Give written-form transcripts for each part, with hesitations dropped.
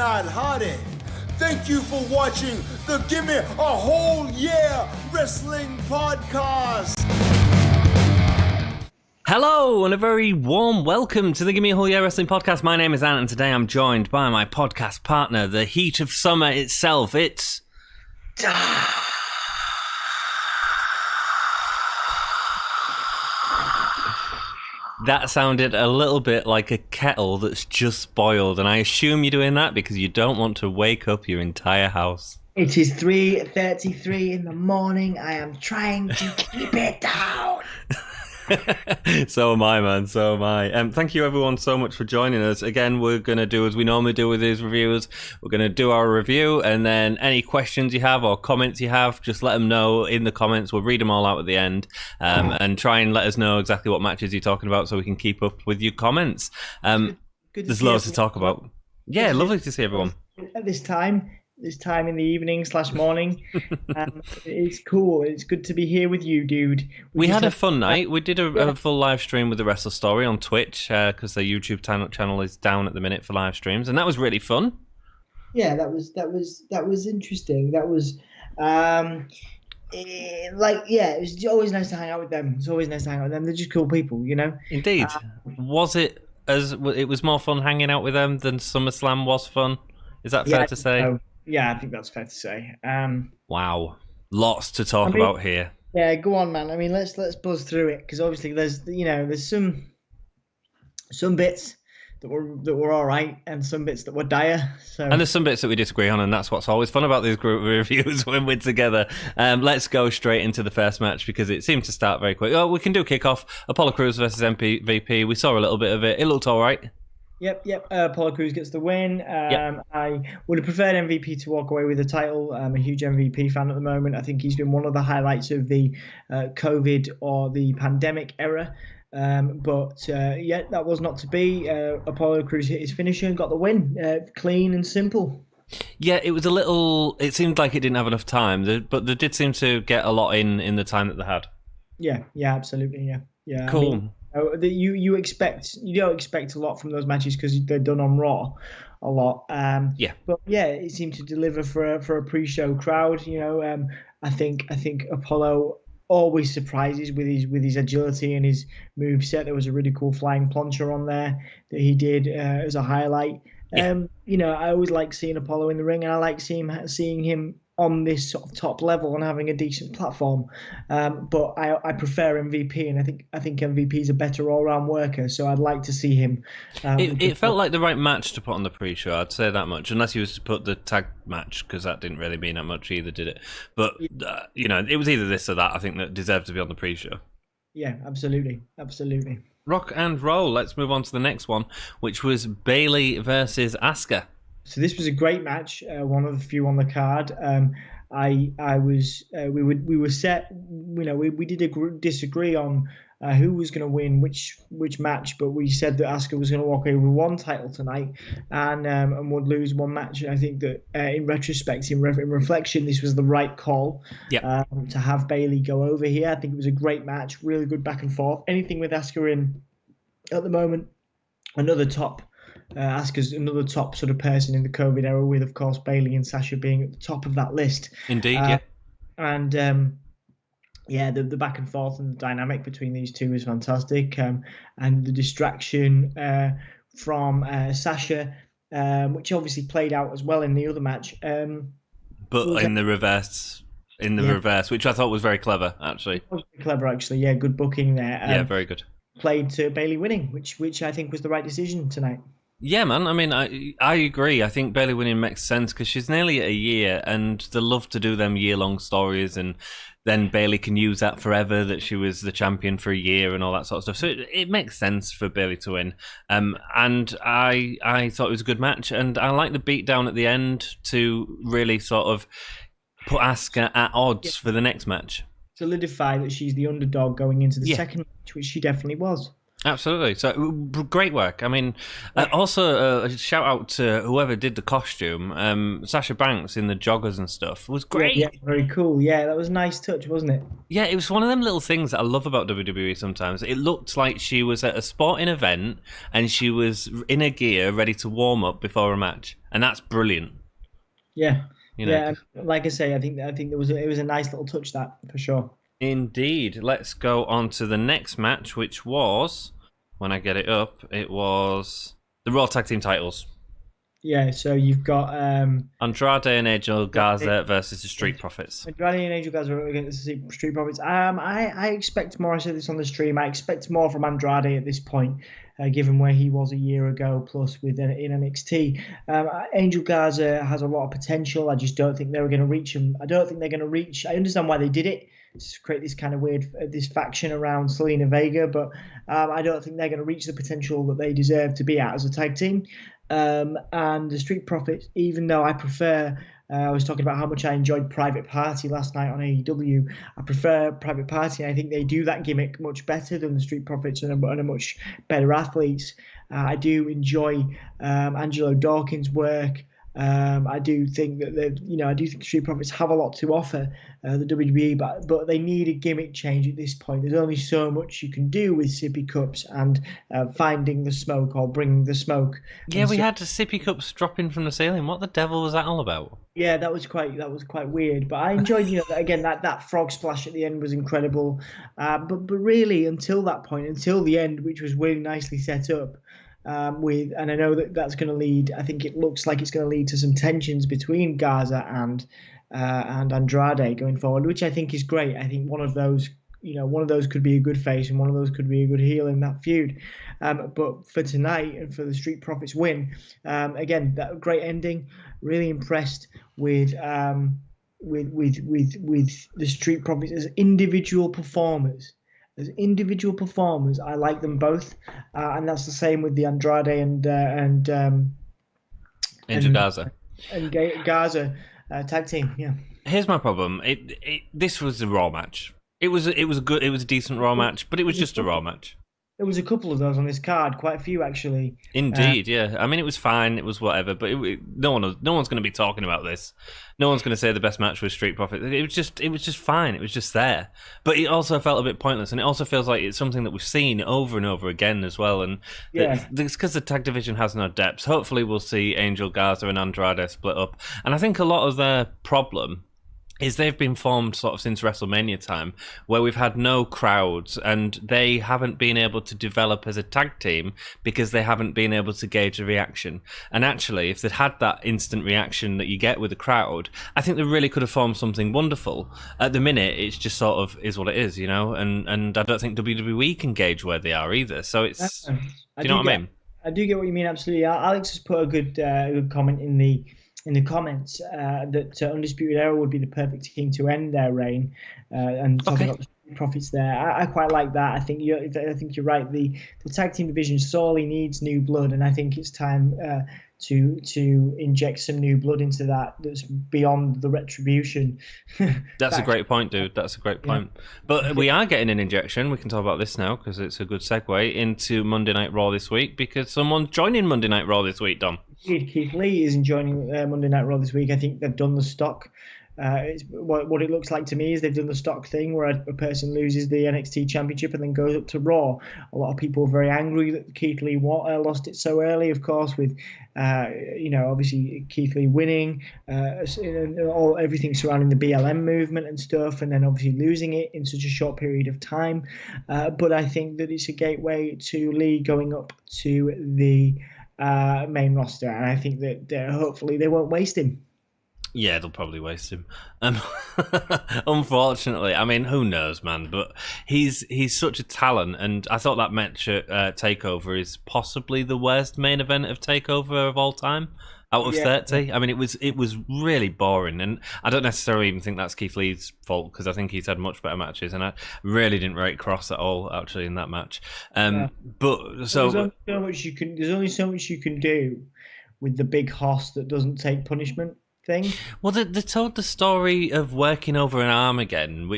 Matt Hardy. Thank you for watching the Gimme a Whole Year Wrestling Podcast. Hello, and a very warm welcome to the Gimme a Whole Year Wrestling Podcast. My name is Ant, and today I'm joined by my podcast partner, the heat of summer itself. It's... That sounded a little bit like a kettle that's just boiled, and I assume you're doing that because you don't want to wake up your entire house. It is 3:33 in the morning. I am trying to keep it down. So am I, man. So am I. Thank you, everyone, so much for joining us. Again, we're going to do as we normally do with these reviews. We're going to do our review, and then any questions you have or comments you have, just let them know in the comments. We'll read them all out at the end, and try and let us know exactly what matches you're talking about so we can keep up with your comments. Good there's loads to talk about. Yeah, lovely to see everyone. At this time in the evening / morning. It's cool. It's good to be here with you, dude. We had a fun night. We did a full live stream with the Wrestle Story on Twitch because their YouTube channel is down at the minute for live streams, and that was really fun. Yeah, that was interesting. That was it was always nice to hang out with them. It's always nice to hang out with them. They're just cool people, you know. Indeed. Was it was more fun hanging out with them than SummerSlam was fun? Is that fair to say? Yeah, I think that's fair to say. Wow, lots to talk about here. Yeah, go on, man. I mean, let's buzz through it because obviously there's some bits that were all right and some bits that were dire. And there's some bits that we disagree on, and that's what's always fun about these group reviews when we're together. Let's go straight into the first match because it seemed to start very quick. Oh, we can do kickoff. Apollo Crews versus MVP. We saw a little bit of it. It looked all right. Yep. Apollo Crews gets the win. I would have preferred MVP to walk away with the title. I'm a huge MVP fan at the moment. I think he's been one of the highlights of the COVID or the pandemic era. But that was not to be. Apollo Crews hit his finisher and got the win. Clean and simple. Yeah, it was a little... It seemed like it didn't have enough time, but they did seem to get a lot in the time that they had. Yeah, absolutely, yeah. Cool. I mean, you don't expect a lot from those matches because they're done on Raw a lot. But yeah, it seemed to deliver for a pre-show crowd. You know, I think Apollo always surprises with his agility and his moveset. There was a really cool flying plancher on there that he did as a highlight. I always like seeing Apollo in the ring, and I like seeing him on this sort of top level and having a decent platform. But I prefer MVP, and I think MVP is a better all-round worker, so I'd like to see him. It felt like the right match to put on the pre-show, I'd say that much, unless you was to put the tag match, because that didn't really mean that much either, did it? But, it was either this or that, I think, that deserved to be on the pre-show. Yeah, absolutely. Rock and roll. Let's move on to the next one, which was Bayley versus Asuka. So this was a great match, one of the few on the card. We were set. We did disagree on who was going to win which match, but we said that Asuka was going to walk away with one title tonight and would lose one match. And I think that in retrospect, in reflection, this was the right call. To have Bayley go over here. I think it was a great match, really good back and forth. Anything with Asuka in at the moment, Asuka's another top sort of person in the COVID era, with, of course, Bayley and Sasha being at the top of that list. Indeed, yeah. And, the back and forth and the dynamic between these two is fantastic. And the distraction from Sasha, which obviously played out as well in the other match. But in the reverse, which I thought was very clever, actually. Yeah, good booking there. Very good. Played to Bayley winning, which I think was the right decision tonight. Yeah, man. I mean, I agree. I think Bayley winning makes sense because she's nearly at a year, and they love to do them year-long stories, and then Bayley can use that forever, that she was the champion for a year and all that sort of stuff. So it makes sense for Bayley to win. And I thought it was a good match, and I like the beatdown at the end to really sort of put Asuka at odds for the next match. Solidify that she's the underdog going into the second match, which she definitely was. Absolutely. So great work. I mean, also a shout out to whoever did the costume. Sasha Banks in the joggers and stuff was great. Yeah, very cool. Yeah, that was a nice touch, wasn't it? Yeah, it was one of them little things that I love about WWE sometimes. It looked like she was at a sporting event and she was in her gear ready to warm up before a match. And that's brilliant. Yeah. You know? Yeah, like I say, I think it was a nice little touch, that, for sure. Indeed. Let's go on to the next match, which was, when I get it up, it was the Raw Tag Team titles. Yeah, so you've got Andrade and Angel Garza versus the Street Profits. Andrade and Angel Garza against the Street Profits. I expect more. I said this on the stream. I expect more from Andrade at this point, given where he was a year ago, plus in NXT. Angel Garza has a lot of potential. I just don't think they were going to reach him. I don't think they're going to reach. I understand why they did it, to create this kind of weird this faction around Selena Vega, but I don't think they're going to reach the potential that they deserve to be at as a tag team. And the Street Profits, even though I prefer, I was talking about how much I enjoyed Private Party last night on AEW. I prefer Private Party. I think they do that gimmick much better than the Street Profits and are much better athletes. I do enjoy Angelo Dawkins' work. I do think that I do think Street Profits have a lot to offer the WWE, but they need a gimmick change at this point. There's only so much you can do with sippy cups and finding the smoke or bringing the smoke. Yeah, we had the sippy cups dropping from the ceiling. What the devil was that all about? Yeah, that was quite weird. But I enjoyed, again, that frog splash at the end was incredible. But really, until that point, until the end, which was really nicely set up. And I know that's going to lead. I think it looks like it's going to lead to some tensions between Garza and Andrade going forward, which I think is great. I think one of those could be a good face and one of those could be a good heel in that feud. But for tonight and for the Street Profits win, again, that great ending. Really impressed with the Street Profits as individual performers. As individual performers, I like them both, and that's the same with the Andrade and Angel Garza and Garza tag team. Yeah. Here's my problem. This was a Raw match. It was a decent Raw match, but it was just a Raw match. There was a couple of those on this card, quite a few actually. Indeed, yeah. I mean, it was fine. It was whatever, but no one's going to be talking about this. No one's going to say the best match was Street Profits. It was just fine. It was just there, but it also felt a bit pointless, and it also feels like it's something that we've seen over and over again as well. And it's because the tag division has no depth. Hopefully, we'll see Angel Garza and Andrade split up, and I think a lot of their problem is they've been formed sort of since WrestleMania time, where we've had no crowds and they haven't been able to develop as a tag team because they haven't been able to gauge a reaction. And actually, if they'd had that instant reaction that you get with a crowd, I think they really could have formed something wonderful. At the minute, it's just sort of is what it is, and I don't think WWE can gauge where they are either. So it's, do you know what I mean? I do get what you mean, absolutely. Alex has put a good comment in the comments that Undisputed Era would be the perfect team to end their reign, and talking about the Profits there. I quite like that. I think you're right. The tag team division sorely needs new blood, and I think it's time to inject some new blood into that's beyond the Retribution. That's a great point, dude. That's a great point. Yeah. But we are getting an injection. We can talk about this now because it's a good segue into Monday Night Raw this week, because someone's joining Monday Night Raw this week, Dom. Keith Lee is joining Monday Night Raw this week. I think they've done the stock. It's what it looks like to me is they've done the stock thing where a person loses the NXT Championship and then goes up to Raw. A lot of people are very angry that Keith Lee lost it so early, of course, with obviously Keith Lee winning, everything surrounding the BLM movement and stuff, and then obviously losing it in such a short period of time. But I think that it's a gateway to Lee going up to the main roster, and I think that hopefully they won't waste him. Yeah, they'll probably waste him. Unfortunately, I mean, who knows, man? But he's such a talent, and I thought that match at Takeover is possibly the worst main event of Takeover of all time. Out of 30, I mean, it was really boring, and I don't necessarily even think that's Keith Lee's fault because I think he's had much better matches, and I really didn't rate Cross at all actually in that match. But so there's only so much you can do with the big hoss that doesn't take punishment thing. Well, they told the story of working over an arm again,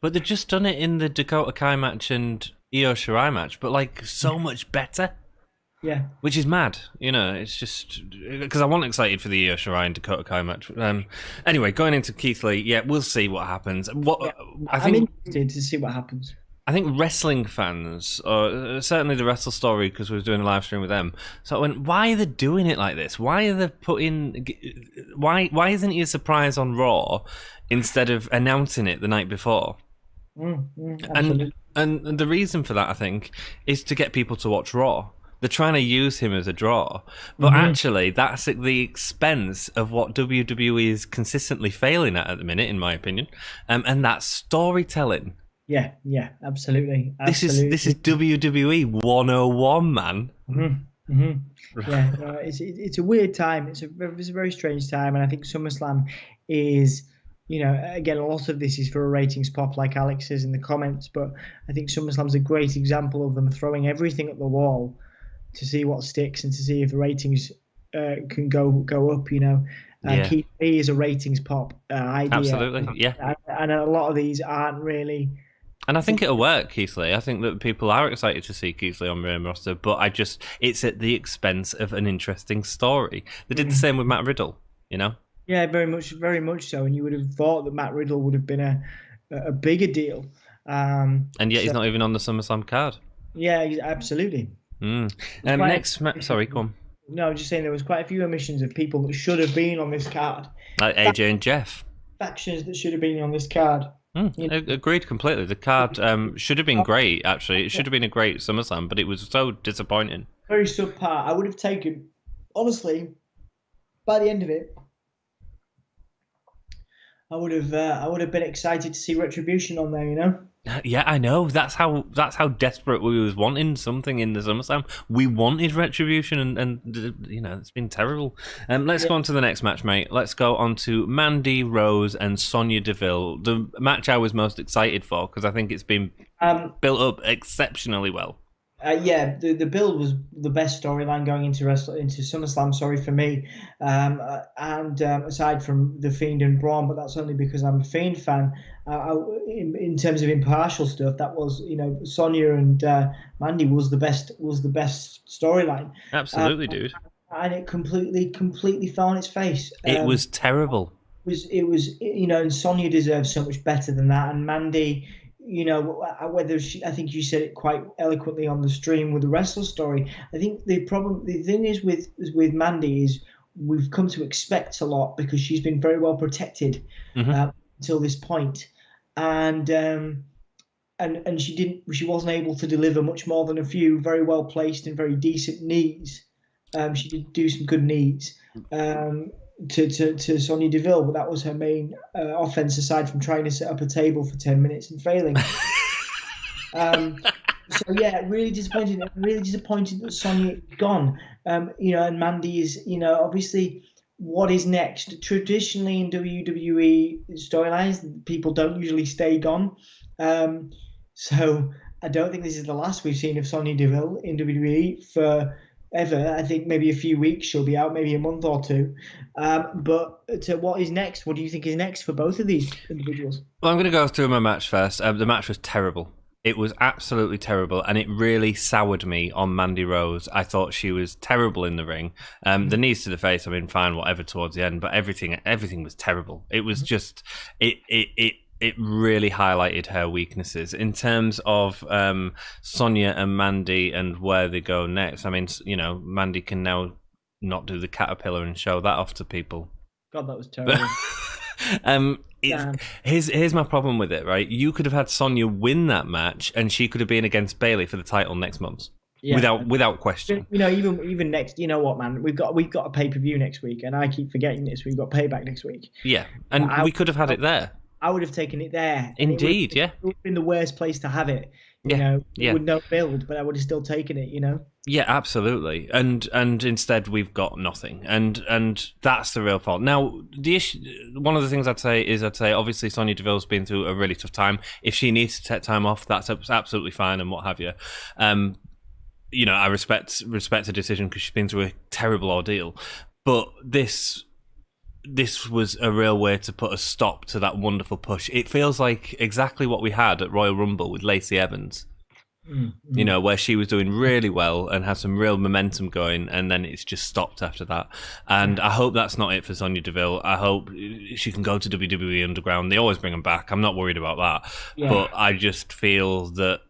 but they've just done it in the Dakota Kai match and Io Shirai match, but like so much better. Yeah, which is mad. It's just because I wasn't excited for the Io Shirai and Dakota Kai match. Anyway, going into Keith Lee, yeah, we'll see what happens. I'm interested to see what happens. I think wrestling fans, or certainly the Wrestle Story, because we were doing a live stream with them. So I went, why are they doing it like this? Why are they putting? Why isn't he a surprise on Raw instead of announcing it the night before? And the reason for that, I think, is to get people to watch Raw. They're trying to use him as a draw. But actually, that's at the expense of what WWE is consistently failing at the minute, in my opinion. And that's storytelling. Yeah, absolutely. This is WWE 101, man. Yeah, it's a weird time. It's a very strange time. And I think SummerSlam is... again, a lot of this is for a ratings pop, like Alex says in the comments, but I think SummerSlam's a great example of them throwing everything at the wall to see what sticks and to see if the ratings can go up, Keith Lee is a ratings pop idea. Absolutely, yeah. And a lot of these aren't really... And I think it'll work, Keith Lee. I think that people are excited to see Keith Lee on main roster, but it's at the expense of an interesting story. They did the same with Matt Riddle, Yeah, very much so. And you would have thought that Matt Riddle would have been a bigger deal. And yet he's not even on the SummerSlam card. Yeah, absolutely. Sorry, go on. No, I'm just saying there was quite a few omissions of people that should have been on this card. Like AJ and Jeff. Factions that should have been on this card. Agreed completely. The card should have been great, actually. It should have been a great SummerSlam, but it was so disappointing. Very subpar. I would have taken, honestly, by the end of it, I would have been excited to see Retribution on there, Yeah, I know. That's how desperate we was wanting something in the SummerSlam. We wanted Retribution, and it's been terrible. Let's go on to the next match, mate. Let's go on to Mandy Rose and Sonia Deville, the match I was most excited for because I think it's been built up exceptionally well. The build was the best storyline going into SummerSlam. Sorry for me, and aside from the Fiend and Braun, but that's only because I'm a Fiend fan. In terms of impartial stuff, that was Sonya and Mandy was the best storyline. Absolutely, dude. And it completely fell on its face. It was terrible. It was and Sonya deserves so much better than that, and Mandy. I think you said it quite eloquently on the stream with the Wrestle Story. I think the thing is with Mandy is we've come to expect a lot because she's been very well protected until this point, and she wasn't able to deliver much more than a few very well placed and very decent knees. She did do some good knees. To Sonya Deville, but that was her main offense aside from trying to set up a table for 10 minutes and failing. Really disappointed. Really disappointed that Sonya is gone. And Mandy is, obviously, what is next? Traditionally in WWE storylines, people don't usually stay gone. So I don't think this is the last we've seen of Sonya Deville in WWE for ever. I think maybe a few weeks she'll be out, maybe a month or two. But what is next? What do you think is next for both of these individuals? Well, I'm going to go through my match first. The match was terrible. It was absolutely terrible, and it really soured me on Mandy Rose. I thought she was terrible in the ring. The knees to the face, I mean, fine, whatever towards the end, but everything was terrible. It was just it really highlighted her weaknesses in terms of Sonya and Mandy and where they go next. I mean, Mandy can now not do the caterpillar and show that off to people. God, that was terrible. Here's my problem with it, right? You could have had Sonya win that match and she could have been against Bayley for the title next month. Yeah. Without question. Even next, you know what, man? We've got a pay-per-view next week, and I keep forgetting this. We've got Payback next week. Yeah, and we could have had it there. I would have taken it there. Indeed, It would have been the worst place to have it. With no build, but I would have still taken it, Yeah, absolutely. And instead we've got nothing. And that's the real fault. Now, the issue, one of the things I'd say obviously Sonya Deville's been through a really tough time. If she needs to take time off, that's absolutely fine and what have you. I respect her decision because she's been through a terrible ordeal. But this was a real way to put a stop to that wonderful push. It feels like exactly what we had at Royal Rumble with Lacey Evans. You know, where she was doing really well and had some real momentum going, and then it's just stopped after that. And I hope that's not it for Sonya Deville. I hope she can go to WWE Underground. They always bring them back. I'm not worried about that. Yeah. But I just feel that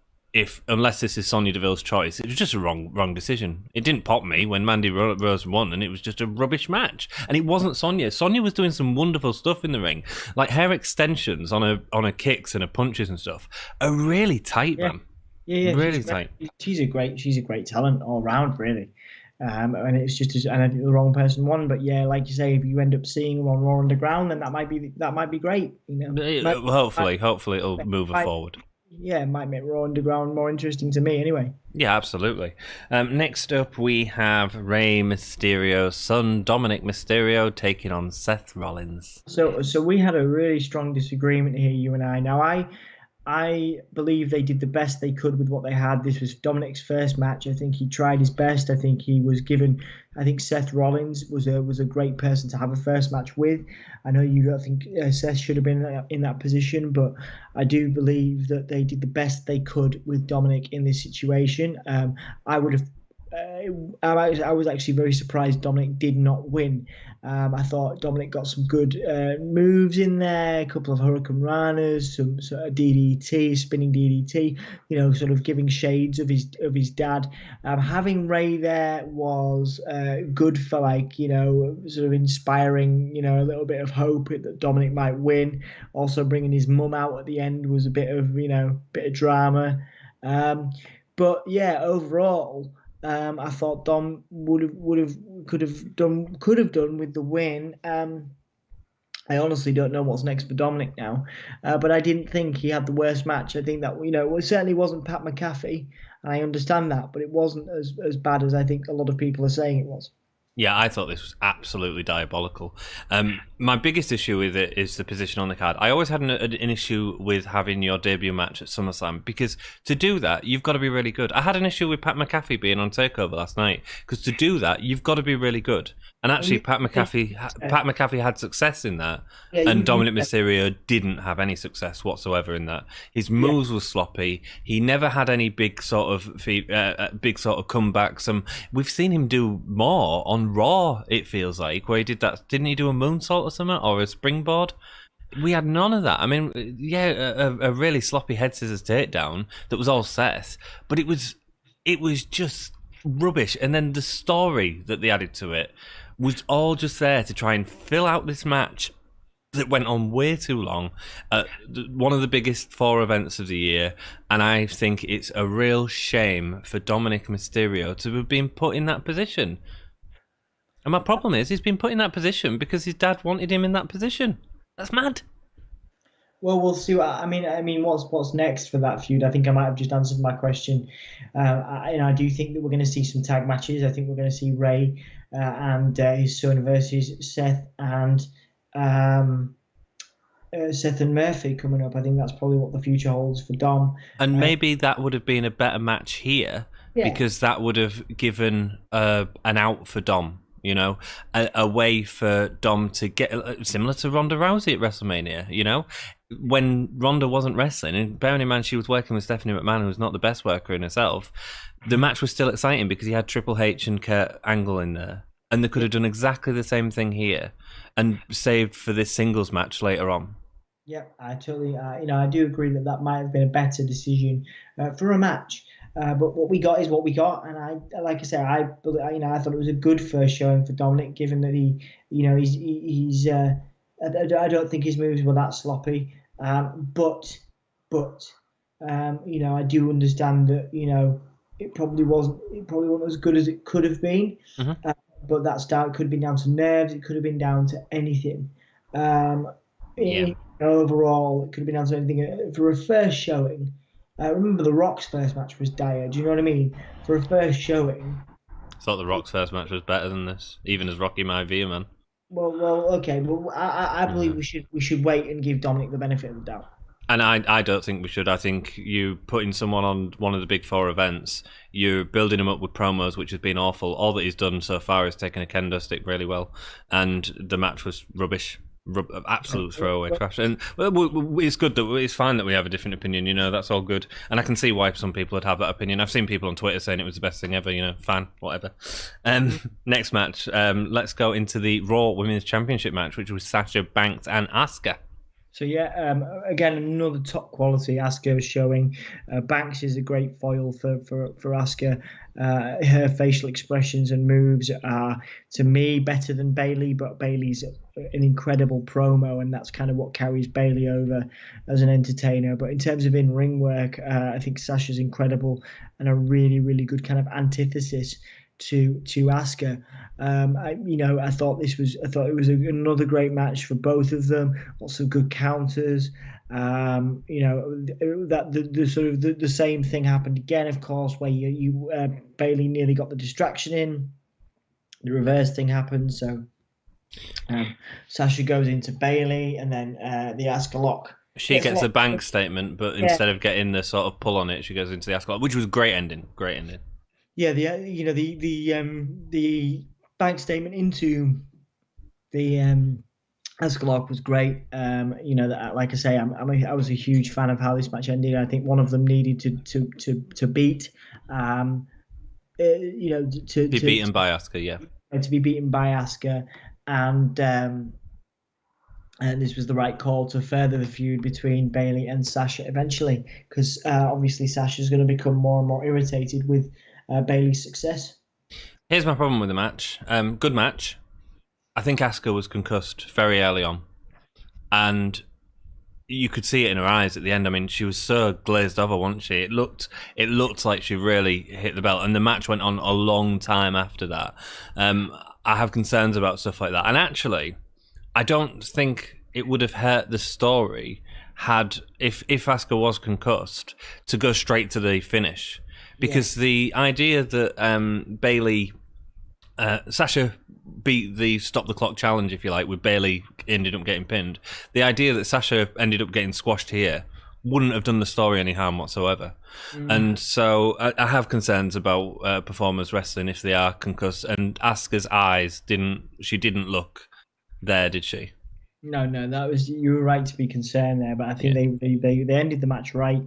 unless this is Sonya Deville's choice, it was just a wrong decision. It didn't pop me when Mandy Rose won, and it was just a rubbish match. And it wasn't Sonya. Sonya was doing some wonderful stuff in the ring, like her extensions on her kicks and her punches and stuff are really tight, man. Yeah, really tight. She's a great talent all round, really. And it's just, and I think the wrong person won. But yeah, like you say, if you end up seeing them on Raw Underground, then that might be great. You know, hopefully it'll move her forward. Yeah, it might make Raw Underground more interesting to me, anyway. Yeah, absolutely. Next up, we have Rey Mysterio's son, Dominic Mysterio, taking on Seth Rollins. So we had a really strong disagreement here, you and I. Now, I believe they did the best they could with what they had. This was Dominic's first match. I think he tried his best. I think he was given. I think Seth Rollins was a great person to have a first match with. I know you don't think Seth should have been in that position, but I do believe that they did the best they could with Dominic in this situation. I would have. I was actually very surprised Dominic did not win. I thought Dominic got some good moves in there, a couple of Hurricane Ranas, some sort of DDT, spinning DDT, you know, sort of giving shades of his dad. Having Rey there was good for, like, you know, sort of inspiring, you know, a little bit of hope that Dominic might win. Also bringing his mum out at the end was a bit of drama. But yeah, overall, I thought Dom could have done with the win. I honestly don't know what's next for Dominic now, but I didn't think he had the worst match. I think that, you know, it certainly wasn't Pat McAfee, and I understand that, but it wasn't as bad as I think a lot of people are saying it was. Yeah, I thought this was absolutely diabolical. My biggest issue with it is the position on the card. I always had an issue with having your debut match at SummerSlam, because to do that, you've got to be really good. I had an issue with Pat McAfee being on TakeOver last night, because to do that, you've got to be really good. And actually, Pat McAfee had success in that, and Dominic Mysterio didn't have any success whatsoever in that. His moves were sloppy. He never had any big sort of comebacks. We've seen him do more on Raw, it feels like, where he did that. Didn't he do a moonsault or something, or a springboard? We had none of that. I mean, yeah, a really sloppy head scissors takedown that was all Seth, but it was just rubbish. And then the story that they added to it was all just there to try and fill out this match that went on way too long. One of the biggest 4 events of the year, and I think it's a real shame for Dominic Mysterio to have been put in that position. And my problem is he's been put in that position because his dad wanted him in that position. That's mad. Well, we'll see. I mean, what's next for that feud? I think I might have just answered my question. I do think that we're going to see some tag matches. I think we're going to see Rey and his son versus Seth and Murphy coming up. I think that's probably what the future holds for Dom. And maybe that would have been a better match here, because that would have given an out for Dom. You know, a way for Dom to get, similar to Ronda Rousey at WrestleMania, you know, when Ronda wasn't wrestling, and bearing in mind she was working with Stephanie McMahon, who's not the best worker in herself, the match was still exciting because he had Triple H and Kurt Angle in there, and they could have done exactly the same thing here and saved for this singles match later on. Yeah, I totally, I do agree that might have been a better decision for a match. But what we got is what we got, and I thought it was a good first showing for Dominic, given that he's I don't think his moves were that sloppy, but I do understand that it probably wasn't as good as it could have been, but it could have been down to nerves, it could have been down to anything. Overall, it could have been down to anything for a first showing. Remember, The Rock's first match was dire. Do you know what I mean? For a first showing. I thought The Rock's first match was better than this, even as Rocky Maivia, man. Well, okay. Well, I believe we should wait and give Dominic the benefit of the doubt. And I don't think we should. I think you putting someone on one of the big 4 events, you're building him up with promos, which has been awful. All that he's done so far is taken a kendo stick really well, and the match was rubbish. absolute throwaway trash. And it's good that it's fine that we have a different opinion. That's all good. And I can see why some people would have that opinion. I've seen people on Twitter saying it was the best thing ever. Fine, whatever. Next match. Let's go into the Raw Women's Championship match, which was Sasha, Banks, and Asuka. So again, another top quality Asuka was showing. Banks is a great foil for Asuka. Her facial expressions and moves are, to me, better than Bayley, but Bayley's an incredible promo, and that's kind of what carries Bayley over as an entertainer. But in terms of in-ring work, I think Sasha's incredible and a really, really good kind of antithesis to Asuka. I thought it was another great match for both of them. Lots of good counters. That the sort of the same thing happened again, of course, where Bayley nearly got the distraction in. The reverse thing happened. So Sasha goes into Bayley, and then the Asuka lock. She gets a bank statement, but instead of getting the sort of pull on it, she goes into the Asuka lock, which was great ending. Great ending. Yeah, the bank statement into the Asuka lock was great. Like I say, I was a huge fan of how this match ended. I think one of them needed to beat, to be beaten by Asuka, yeah, to be beaten by Asuka, and this was the right call to further the feud between Bayley and Sasha eventually, because obviously Sasha's going to become more and more irritated with Bayley's success. Here's my problem with the match. Good match. I think Asuka was concussed very early on, and you could see it in her eyes at the end. I mean, she was so glazed over, wasn't she? It looked like she really hit the belt, and the match went on a long time after that. I have concerns about stuff like that, and actually, I don't think it would have hurt the story if Asuka was concussed to go straight to the finish. Because the idea that Sasha beat the stop the clock challenge, if you like, with Bayley ended up getting pinned. The idea that Sasha ended up getting squashed here wouldn't have done the story any harm whatsoever. And so I have concerns about performers wrestling if they are concussed. And Asuka's eyes didn't look there, did she? No, you were right to be concerned there, but I think they ended the match right.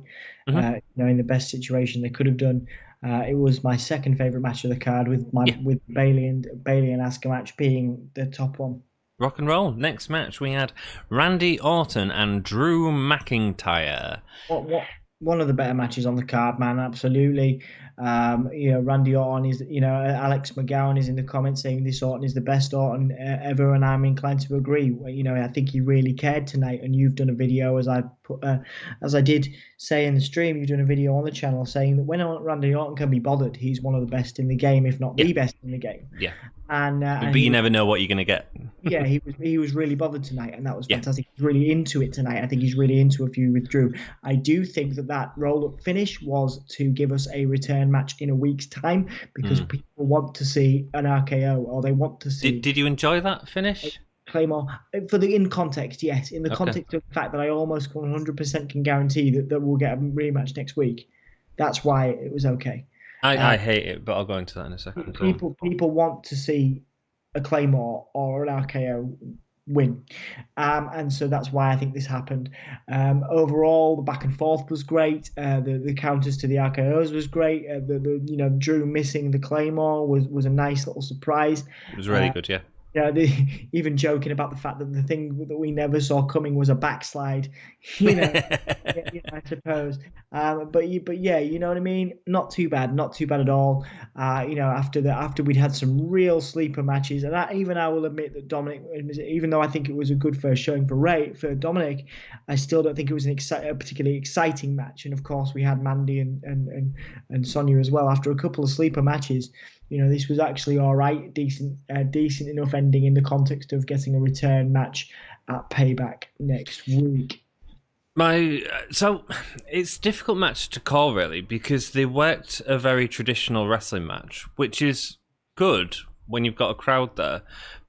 In the best situation they could have done. It was my second favorite match of the card, with Bayley and Asuka match being the top one. Rock and roll. Next match we had Randy Orton and Drew McIntyre. What one of the better matches on the card, man. Absolutely. Randy Orton is, Alex McGowan is in the comments saying this Orton is the best Orton ever, and I'm inclined to agree. I think he really cared tonight, and you've done a video, as I did say in the stream, you've done a video on the channel saying that when Randy Orton can be bothered, he's one of the best in the game, if not the best in the game. Yeah. But you never know what you're going to get. Yeah, he was really bothered tonight, and that was fantastic. He's really into it tonight. I think he's really into a feud with Drew. I do think that roll-up finish was to give us a return match in a week's time, because people want to see an RKO, or they want to see... Did you enjoy that finish? Claymore. In context, yes. In the context of the fact that I almost 100% can guarantee that we'll get a rematch next week. That's why it was okay. I hate it, but I'll go into that in a second. People want to see a Claymore or an RKO win, and so that's why I think this happened. Overall, the back and forth was great. The counters to the RKOs was great. Drew missing the Claymore was a nice little surprise. It was really good, yeah. Yeah, even joking about the fact that the thing that we never saw coming was a backslide, I suppose. But yeah, you know what I mean. Not too bad at all. After we'd had some real sleeper matches, and I will admit that Dominic, even though I think it was a good first showing for Dominic, I still don't think it was a particularly exciting match. And of course, we had Mandy and Sonia as well. After a couple of sleeper matches, this was actually all right, decent enough ending in the context of getting a return match at Payback next week. So it's a difficult match to call, really, because they worked a very traditional wrestling match, which is good when you've got a crowd there.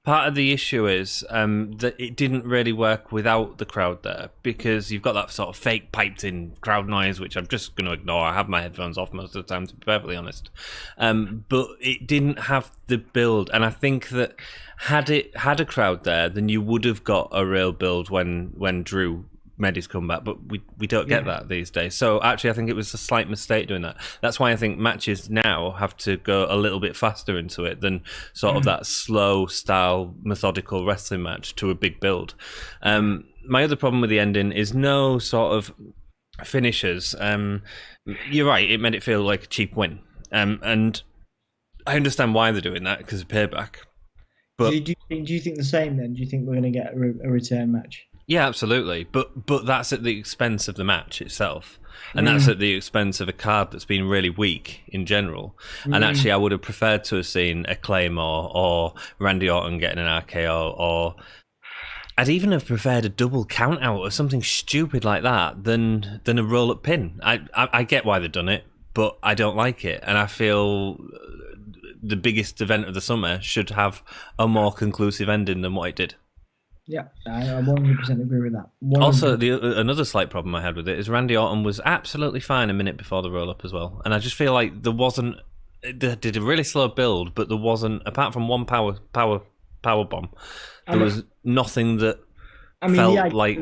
Part of the issue is that it didn't really work without the crowd there, because you've got that sort of fake piped-in crowd noise, which I'm just going to ignore. I have my headphones off most of the time, to be perfectly honest. But it didn't have the build, and I think that had it had a crowd there, then you would have got a real build when Drew made his comeback, but we don't get that these days. So actually, I think it was a slight mistake doing that. That's why I think matches now have to go a little bit faster into it than sort of that slow style, methodical wrestling match to a big build. My other problem with the ending is no sort of finishers. You're right, it made it feel like a cheap win. And I understand why they're doing that, because of payback. But do you think the same then? Do you think we're going to get a return match? Yeah, absolutely. But that's at the expense of the match itself. And that's at the expense of a card that's been really weak in general. And actually, I would have preferred to have seen a Claymore or Randy Orton getting an RKO, or I'd even have preferred a double count out or something stupid like that than a roll-up pin. I get why they've done it, but I don't like it. And I feel the biggest event of the summer should have a more conclusive ending than what it did. Yeah, I 100% agree with that. 100%. Also, another slight problem I had with it is Randy Orton was absolutely fine a minute before the roll-up as well. And I just feel like they did a really slow build, but there wasn't, apart from one power bomb, there was nothing that felt like...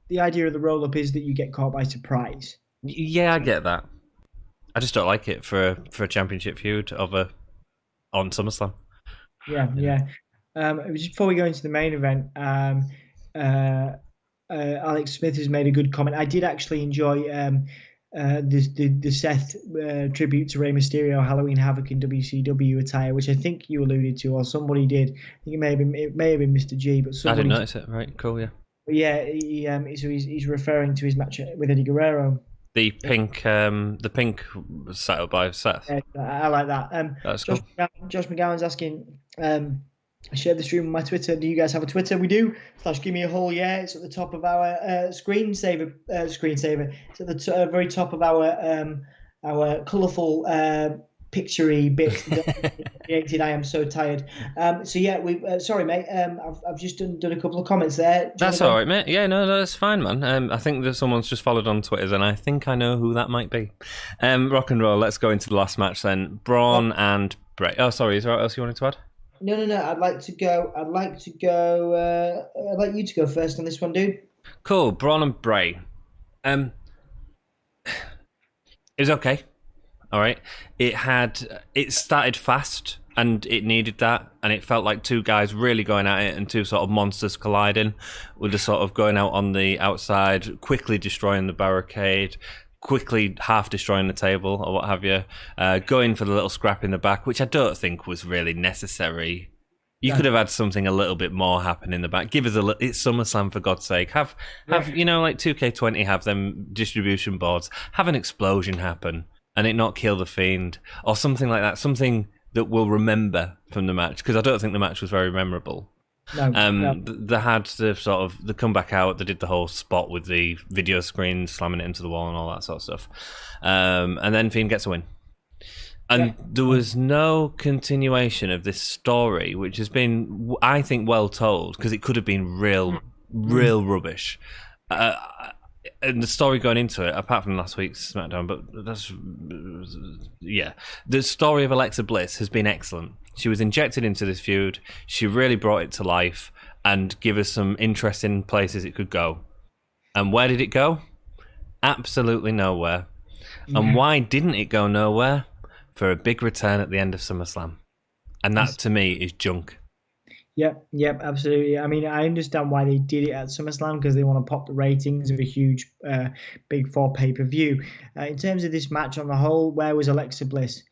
The idea of the roll-up is that you get caught by surprise. Yeah, I get that. I just don't like it for a championship feud on SummerSlam. Yeah. Just before we go into the main event, Alex Smith has made a good comment. I did actually enjoy the Seth tribute to Rey Mysterio Halloween Havoc in WCW attire, which I think you alluded to, or somebody did. I think it may have been Mr. G, but I didn't notice it. Right, cool, yeah. But yeah, so he's referring to his match with Eddie Guerrero. The pink set up by Seth. Yeah, I like that. That's cool. Josh McGowan's asking. I shared the stream on my Twitter. Do you guys have a Twitter? We do. /Gimme a Whole Yeah. It's at the top of our screensaver. It's at the very top of our colourful picture-y bit created. I am so tired. So yeah, we. Sorry, mate. I've just done a couple of comments there. That's all right, mate. Yeah, no, that's fine, man. I think that someone's just followed on Twitter, and I think I know who that might be. Rock and roll. Let's go into the last match then. Braun and Bray. Oh, sorry. Is there anything else you wanted to add? No. I'd like you to go first on this one, dude. Cool. Braun and Bray. It was okay. All right. It started fast, and it needed that, and it felt like two guys really going at it, and two sort of monsters colliding, with the sort of going out on the outside, quickly destroying the barricade, quickly half destroying the table or what have you, going for the little scrap in the back, which I don't think was really necessary. You could have had something a little bit more happen in the back. Give us it's SummerSlam, for God's sake. Have like 2K20 have them distribution boards, have an explosion happen and it not kill the Fiend or something like that, something that we'll remember from the match, because I don't think the match was very memorable. No. They had the sort of the comeback out. They did the whole spot with the video screen slamming it into the wall and all that sort of stuff. And then Fiend gets a win. And there was no continuation of this story, which has been, I think, well told, because it could have been real rubbish. And the story going into it, apart from last week's SmackDown, but the story of Alexa Bliss has been excellent. She was injected into this feud. She really brought it to life and give us some interesting places it could go. And where did it go? Absolutely nowhere. And why didn't it go nowhere? For a big return at the end of SummerSlam. And that, to me, is junk. Yep, absolutely. I mean, I understand why they did it at SummerSlam, because they want to pop the ratings of a huge Big Four pay-per-view. In terms of this match on the whole, where was Alexa Bliss?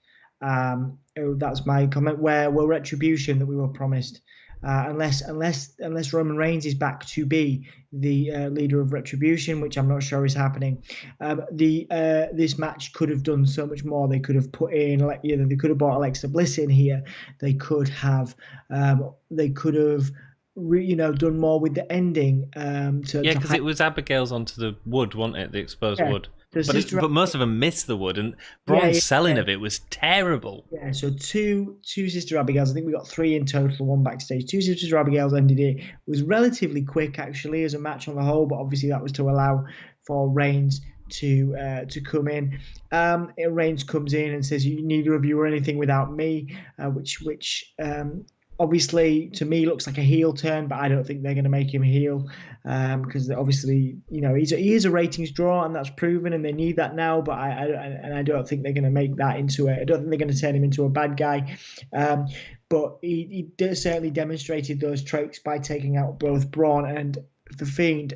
That's my comment. Where were Retribution that we were promised? Unless Roman Reigns is back to be the leader of Retribution, which I'm not sure is happening. This match could have done so much more. They could have put in, they could have brought Alexa Bliss in here. They could have done more with the ending. Because it was Abigail's onto the wood, wasn't it? The exposed wood. But most of them missed the wood, and Braun's selling of it was terrible. Yeah, so two Sister Abigails. I think we got 3 in total, 1 backstage. 2 Sister Abigails ended it. It was relatively quick, actually, as a match on the whole, but obviously that was to allow for Reigns to come in. Reigns comes in and says, "Neither of you are anything without me," which obviously to me looks like a heel turn, but I don't think they're going to make him heel because obviously he is a ratings draw, and that's proven, and they need that now. But I don't think they're going to make that into I don't think they're going to turn him into a bad guy. But he certainly demonstrated those traits by taking out both Braun and the Fiend.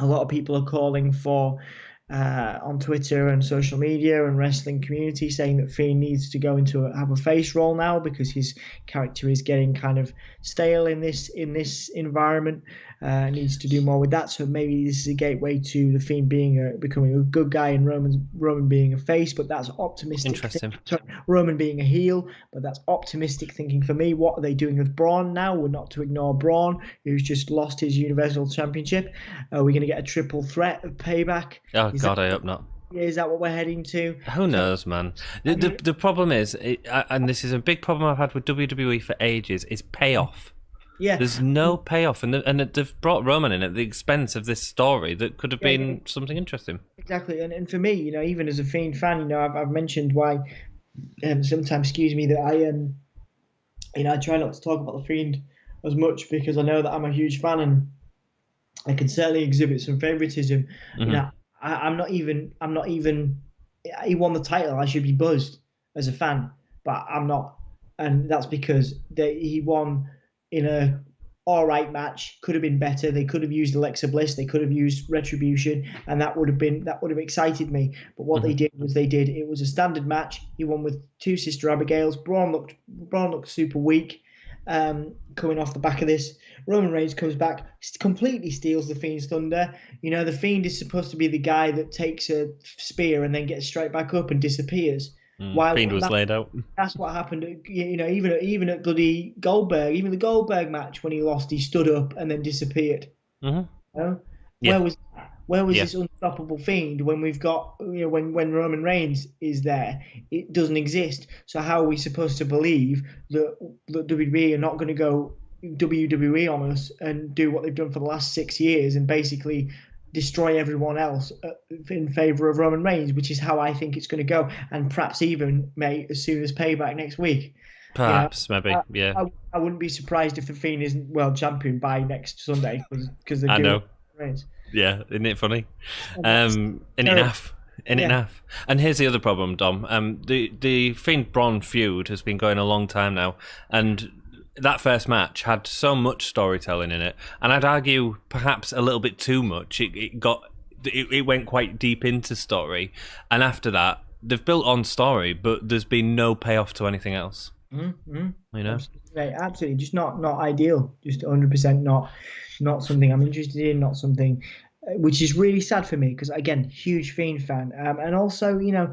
A lot of people are calling for on Twitter and social media and wrestling community saying that Fiend needs to go have a face role now because his character is getting kind of stale in this environment. Needs to do more with that. So maybe this is a gateway to the Fiend becoming a good guy and Roman being a face, but that's optimistic. Interesting. Roman being a heel, but that's optimistic thinking for me. What are they doing with Braun now? We're not to ignore Braun, who's just lost his Universal Championship. Are we going to get a triple threat of payback? Oh, God, I hope not. Is that what we're heading to? Who knows, man? The problem is, and this is a big problem I've had with WWE for ages, is payoff. Yeah, there's no payoff, and they've brought Roman in at the expense of this story that could have been something interesting. Exactly, and for me, even as a Fiend fan, I've mentioned why sometimes, that I try not to talk about the Fiend as much because I know that I'm a huge fan and I can certainly exhibit some favoritism. Mm-hmm. I'm not even. He won the title. I should be buzzed as a fan, but I'm not, and that's because he won in a all right match. Could have been better. They could have used Alexa Bliss. They could have used Retribution, and that would have excited me. But what they did was it was a standard match. He won with 2 Sister Abigails. Braun looked super weak. Coming off the back of this, Roman Reigns comes back, completely steals the Fiend's thunder. The Fiend is supposed to be the guy that takes a spear and then gets straight back up and disappears. Fiend was laid out. That's what happened. Even at bloody Goldberg, even the Goldberg match when he lost, he stood up and then disappeared. Mm-hmm. Yeah. Where was this unstoppable Fiend when we've got when Roman Reigns is there? It doesn't exist. So how are we supposed to believe that WWE are not going to go WWE on us and do what they've done for the last 6 years and basically destroy everyone else in favor of Roman Reigns, which is how I think it's going to go, and perhaps even as soon as Payback next week. Maybe, yeah. I wouldn't be surprised if the Fiend isn't world champion by next Sunday because they're doing Reigns. Yeah, isn't it funny? Enough. And here's the other problem, Dom. The Fiend Braun feud has been going a long time now, and that first match had so much storytelling in it, and I'd argue perhaps a little bit too much. It went quite deep into story, and after that, they've built on story, but there's been no payoff to anything else. Absolutely, just not ideal. Just 100% not something I'm interested in. Not something, which is really sad for me because again, huge Fiend fan, and also the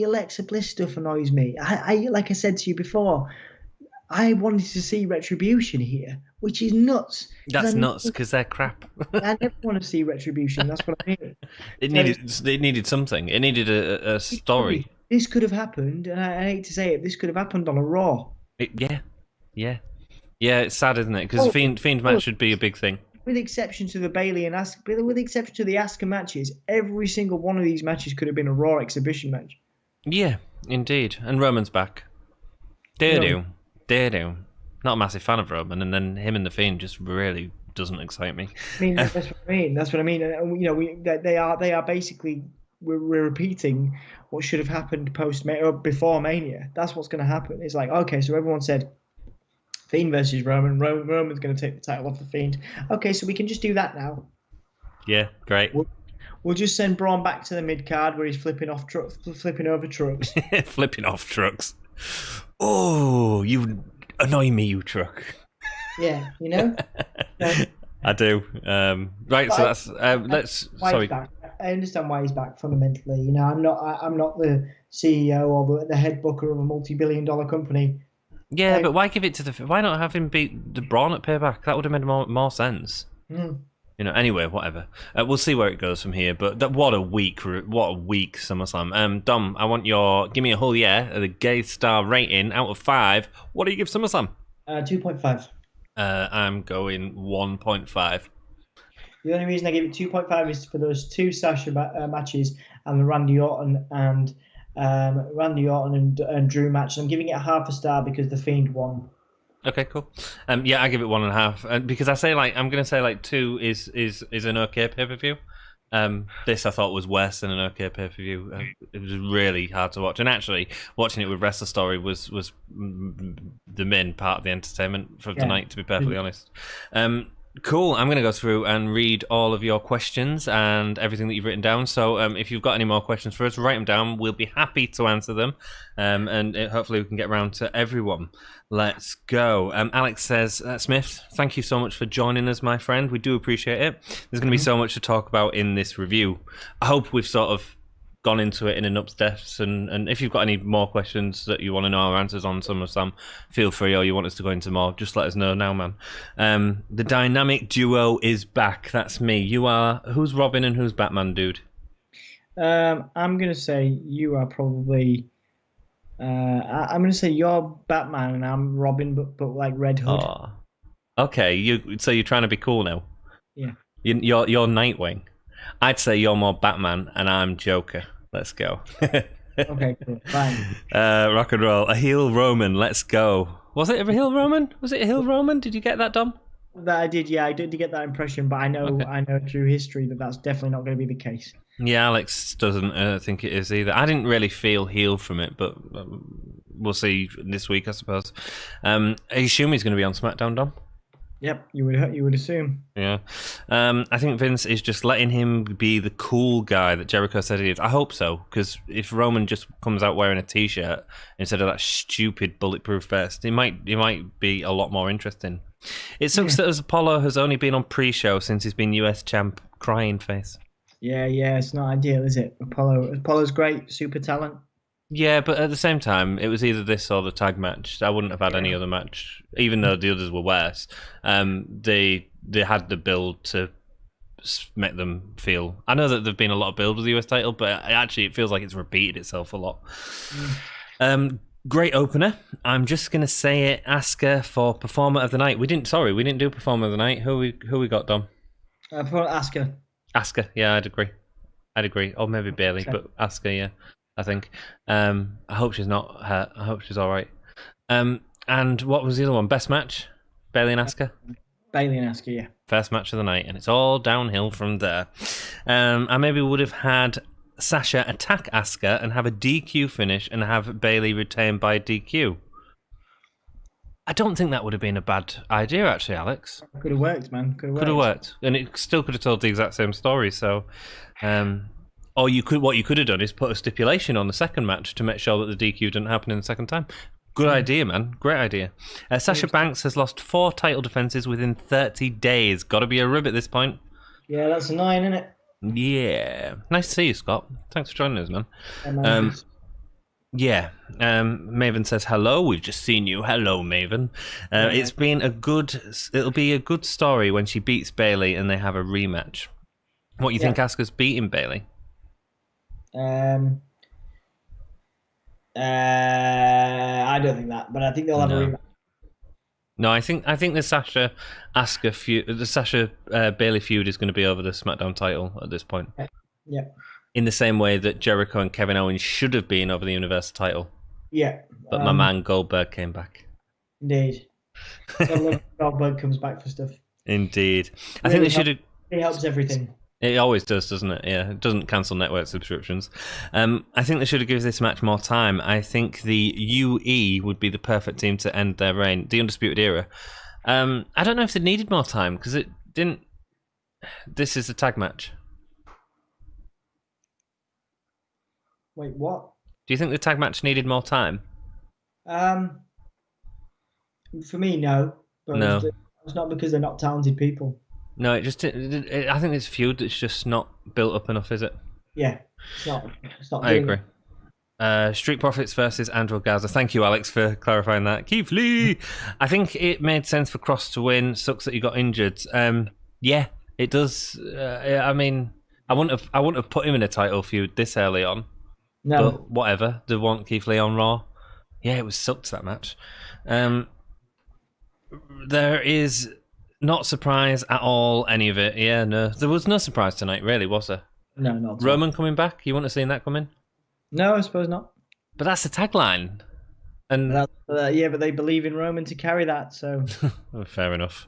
Alexa Bliss stuff annoys me. I like I said to you before, I wanted to see Retribution here, which is nuts. That's nuts because they're crap. I never want to see Retribution. That's what I mean. It needed something. It needed a story. This could have happened, and I hate to say it, this could have happened on a Raw. Yeah. It's sad, isn't it? Because Fiend match should be a big thing. With exception to the Bayley and Asuka, with exception to the Asuka matches, every single one of these matches could have been a Raw exhibition match. Yeah, indeed. And Roman's back. Dare do. Not a massive fan of Roman, and then him and the Fiend just really doesn't excite me. That's what I mean. That's what I mean. They are basically we're repeating what should have happened before Mania. That's what's going to happen. It's like, okay, so everyone said Fiend versus Roman. Roman's going to take the title off the Fiend. Okay, so we can just do that now. Yeah, great. We'll just send Braun back to the mid card where he's flipping over trucks. Flipping off trucks. Oh, you annoy me, you truck. Yeah, I do. Right, so that's sorry. I understand why he's back fundamentally. I'm not the CEO or the head booker of a multi-billion-dollar company. Yeah, but why give it to why not have him beat the Braun at Payback? That would have made more sense. Anyway, whatever. We'll see where it goes from here. But what a week SummerSlam. Dom, I want your give me a whole year the gay star rating out of 5. What do you give SummerSlam? 2.5. I'm going 1.5. The only reason I give it 2.5 is for those 2 Sasha matches and the Randy Orton and Drew match. I'm giving it half a star because the Fiend won. Okay, cool. I give it 1.5, because I say I'm going to say 2 is an okay pay-per-view. This I thought was worse than an okay pay-per-view. It was really hard to watch, and actually watching it with Wrestler Story was the main part of the entertainment for tonight. To be perfectly honest. Cool. I'm going to go through and read all of your questions and everything that you've written down. So if you've got any more questions for us, write them down. We'll be happy to answer them. And hopefully we can get around to everyone. Let's go. Alex says, Smith, thank you so much for joining us, my friend. We do appreciate it. There's going to be so much to talk about in this review. I hope we've sort of gone into it in enough depth, and if you've got any more questions that you want to know our answers on SummerSlam, feel free, or you want us to go into more, just let us know now, man. The dynamic duo is back. That's me. You are who's Robin and who's Batman, dude? I'm gonna say you are probably I'm gonna say you're Batman and I'm Robin, but like Red Hood. Oh. Okay, so you're trying to be cool now? Yeah. You're Nightwing. I'd say you're more Batman and I'm Joker. Let's go. Okay, cool. Fine. Rock and roll. A heel Roman. Let's go. Was it a heel Roman? Was it a heel Roman? Did you get that, Dom? That I did, yeah. I did get that impression, but I know through history that's definitely not going to be the case. Yeah, Alex doesn't think it is either. I didn't really feel heel from it, but we'll see this week, I suppose. I assume he's going to be on SmackDown, Dom? Yep, you would assume. Yeah. I think Vince is just letting him be the cool guy that Jericho said he is. I hope so, because if Roman just comes out wearing a t-shirt instead of that stupid bulletproof vest, it might be a lot more interesting. It sucks that Apollo has only been on pre-show since he's been US champ. Crying face. Yeah, it's not ideal, is it? Apollo's great, super talent. Yeah, but at the same time, it was either this or the tag match. I wouldn't have had any other match, even though the others were worse. They had the build to make them feel. I know that there've been a lot of build with the US title, but actually, it feels like it's repeated itself a lot. Great opener. I'm just gonna say it. Asuka for Performer of the Night. We didn't do Performer of the Night. Who we got, Dom? Asuka. Asuka. Yeah, I'd agree. Or maybe Bailey, but Asuka. Yeah. I think. I hope she's not hurt. I hope she's all right. And what was the other one? Best match? Bailey and Asuka? Bailey and Asuka, yeah. First match of the night, and it's all downhill from there. I maybe would have had Sasha attack Asuka and have a DQ finish and have Bailey retained by DQ. I don't think that would have been a bad idea, actually, Alex. Could have worked, man. Could have worked. And it still could have told the exact same story, so... Or what you could have done is put a stipulation on the second match to make sure that the DQ didn't happen in the second time. Good idea, man. Great idea. Sasha Banks has lost 4 title defenses within 30 days. Got to be a rib at this point. Yeah, that's annoying, isn't it? Yeah. Nice to see you, Scott. Thanks for joining us, man. Maven says hello. We've just seen you. Hello, Maven. It'll be a good story when she beats Bailey and they have a rematch. What you think Asuka's beating Bailey? I don't think that, but I think they'll have a rematch. No, I think the Sasha Asuka feud, the Sasha Bailey feud is going to be over the SmackDown title at this point. Yeah. In the same way that Jericho and Kevin Owens should have been over the Universal title. Yeah. But my man Goldberg came back. Indeed. Goldberg comes back for stuff. Indeed. Really I think they should have. It helps everything. It always does, doesn't it? Yeah, it doesn't cancel network subscriptions. I think they should have given this match more time. I think the UE would be the perfect team to end their reign, the Undisputed Era. I don't know if they needed more time, because it didn't... This is a tag match. Wait, what? Do you think the tag match needed more time? For me, no. But no. It's not because they're not talented people. No, I think it's a feud that's just not built up enough, is it? Yeah, it's not. I agree. Street Profits versus Andrew Garza. Thank you, Alex, for clarifying that. Keith Lee. I think it made sense for Cross to win. Sucks that he got injured. Yeah, It does. I mean, I wouldn't have put him in a title feud this early on. No. But whatever. They want Keith Lee on Raw. Yeah, it was sucked, that match. There is not surprise at all, any of it. Yeah, no. There was no surprise tonight, really, was there? No, not Roman coming back? You wouldn't have seen that coming? No, I suppose not. But that's the tagline. And yeah, but they believe in Roman to carry that, so... Fair enough.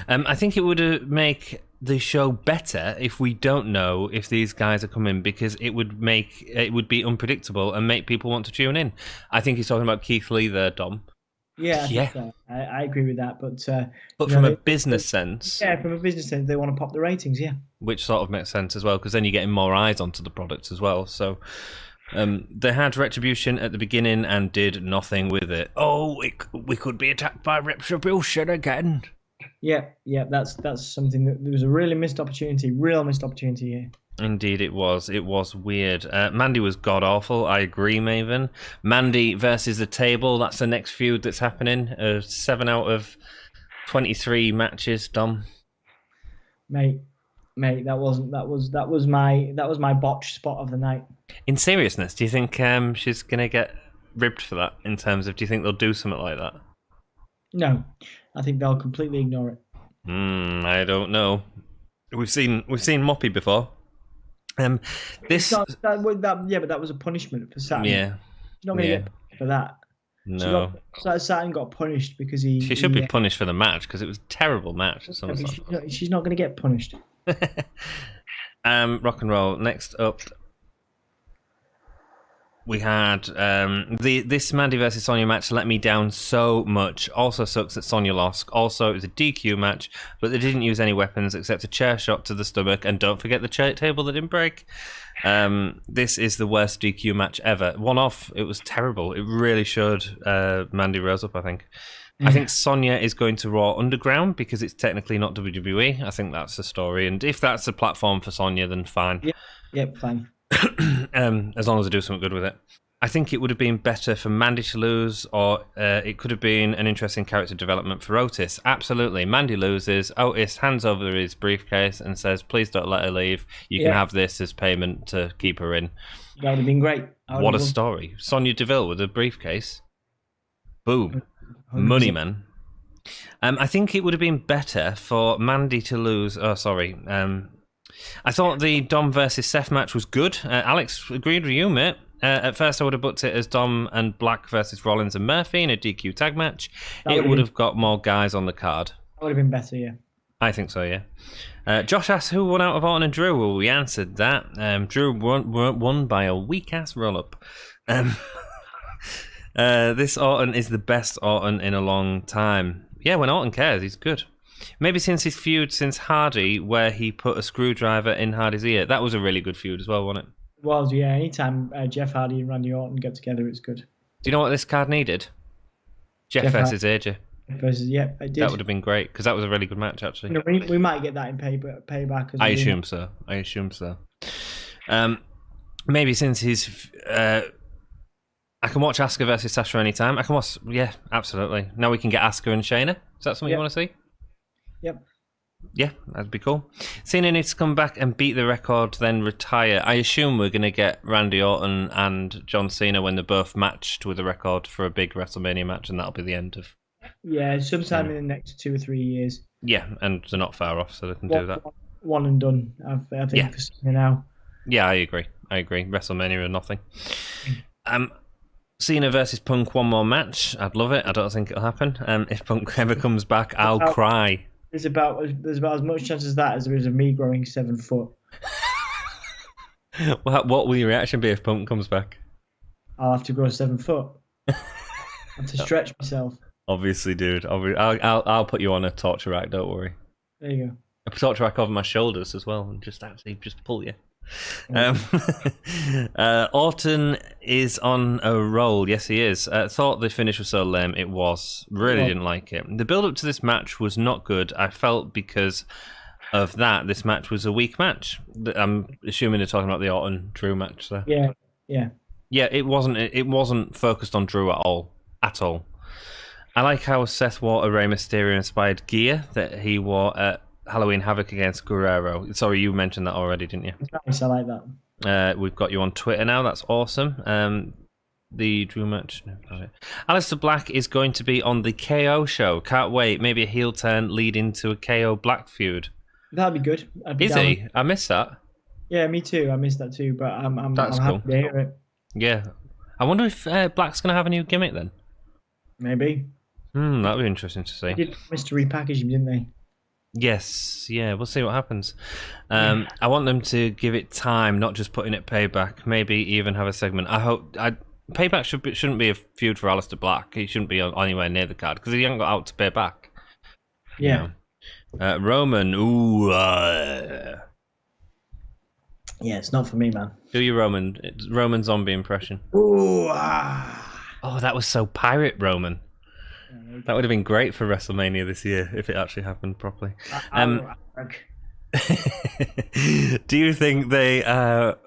I think it would make the show better if we don't know if these guys are coming, because it would be unpredictable and make people want to tune in. I think he's talking about Keith Lee there, Dom. Yeah. I agree with that, but from a business sense... Yeah, from a business sense, they want to pop the ratings, yeah. Which sort of makes sense as well, because then you're getting more eyes onto the product as well, so... they had Retribution at the beginning and did nothing with it. Oh, we could be attacked by Retribution again. Yeah, that's something that there was a real missed opportunity here. Indeed, it was. It was weird. Mandy was god awful. I agree, Maven. Mandy versus the Table. That's the next feud that's happening. 7 out of 23 matches. Dom, mate, that was my botch spot of the night. In seriousness, do you think she's gonna get ribbed for that? In terms of, do you think they'll do something like that? No, I think they'll completely ignore it. I don't know. We've seen Moppy before. But that was a punishment for Saturn. Yeah, she's not going to get punished for that. No, Saturn got punished because he. She should be punished for the match because it was a terrible match. She's not going to get punished. Rock and roll. Next up, we had this Mandy versus Sonia match let me down so much. Also sucks that Sonia lost. Also, it was a DQ match, but they didn't use any weapons except a chair shot to the stomach. And don't forget the chair table that didn't break. This is the worst DQ match ever. One off. It was terrible. It really showed Mandy rose up, I think. I think Sonia is going to Raw Underground because it's technically not WWE. I think that's the story. And if that's a platform for Sonia, then fine. Yep, fine. As long as they do something good with it. I think it would have been better for Mandy to lose, or it could have been an interesting character development for Otis. Absolutely. Mandy loses. Otis hands over his briefcase and says, please don't let her leave. You can have this as payment to keep her in. That would have been great. What a story. Sonia Deville with a briefcase. Boom. 100%. Money, man. I think it would have been better for Mandy to lose. Oh, sorry. I thought the Dom versus Seth match was good. Alex agreed with you, mate. At first, I would have booked it as Dom and Black versus Rollins and Murphy in a DQ tag match. It would have got more guys on the card. That would have been better, yeah. I think so, yeah. Josh asked who won out of Orton and Drew. Well, we answered that. Drew won by a weak-ass roll-up. This Orton is the best Orton in a long time. Yeah, when Orton cares, he's good. Maybe since his feud since Hardy, where he put a screwdriver in Hardy's ear. That was a really good feud as well, wasn't it? It was, yeah. Anytime Jeff Hardy and Randy Orton get together, it's good. Do you know what this card needed? Jeff versus AJ. Yeah, it did. That would have been great, because that was a really good match, actually. We might get that in payback. I assume so. Maybe since he's... I can watch Asuka versus Sasha anytime. I can watch... Yeah, absolutely. Now we can get Asuka and Shayna. Is that something you want to see? Yep. Yeah, that'd be cool. Cena needs to come back and beat the record, then retire. I assume we're going to get Randy Orton and John Cena when they're both matched with a record for a big WrestleMania match, and that'll be the end of... Yeah, sometime in the next 2 or 3 years. Yeah, and they're not far off, so they can do that. One and done, I think, for Cena now. Yeah, I agree. WrestleMania or nothing. Cena versus Punk, one more match. I'd love it. I don't think it'll happen. If Punk ever comes back, I'll cry. There's about as much chance as that as there is of me growing 7 foot. What will your reaction be if Punk comes back? I'll have to grow 7 foot. I have to stretch myself. Obviously, dude. I'll put you on a torture rack. Don't worry. There you go. A torture rack over my shoulders as well, and just pull you. Orton is on a roll. Yes, he is. Thought the finish was so lame. It was. Really didn't like it. The build-up to this match was not good. I felt because of that, this match was a weak match. I'm assuming they're talking about the Orton-Drew match there. Yeah. It wasn't focused on Drew at all. At all. I like how Seth wore a Rey Mysterio-inspired gear that he wore at Halloween Havoc against Guerrero. Sorry, you mentioned that already, didn't you? Nice, I like that. We've got you on Twitter now. That's awesome. The Drew match. No, not it. Aleister Black is going to be on the KO show. Can't wait. Maybe a heel turn lead into a KO Black feud. That'd be good. Is he? I missed that. Yeah, me too. I missed that too. But I'm That's happy cool. to hear it. Yeah. I wonder if Black's going to have a new gimmick then. Maybe. That'd be interesting to see. They did promise to repackage him, didn't they? Yes, yeah, we'll see what happens. I want them to give it time, not just putting it Payback. Maybe even have a segment. Payback shouldn't be a feud for Aleister Black. He shouldn't be anywhere near the card because he hasn't got out to pay back. Yeah. Roman, Yeah, it's not for me, man. do your Roman zombie impression. Ooh, Oh, that was so pirate Roman. That would have been great for WrestleMania this year if it actually happened properly. Do you think they are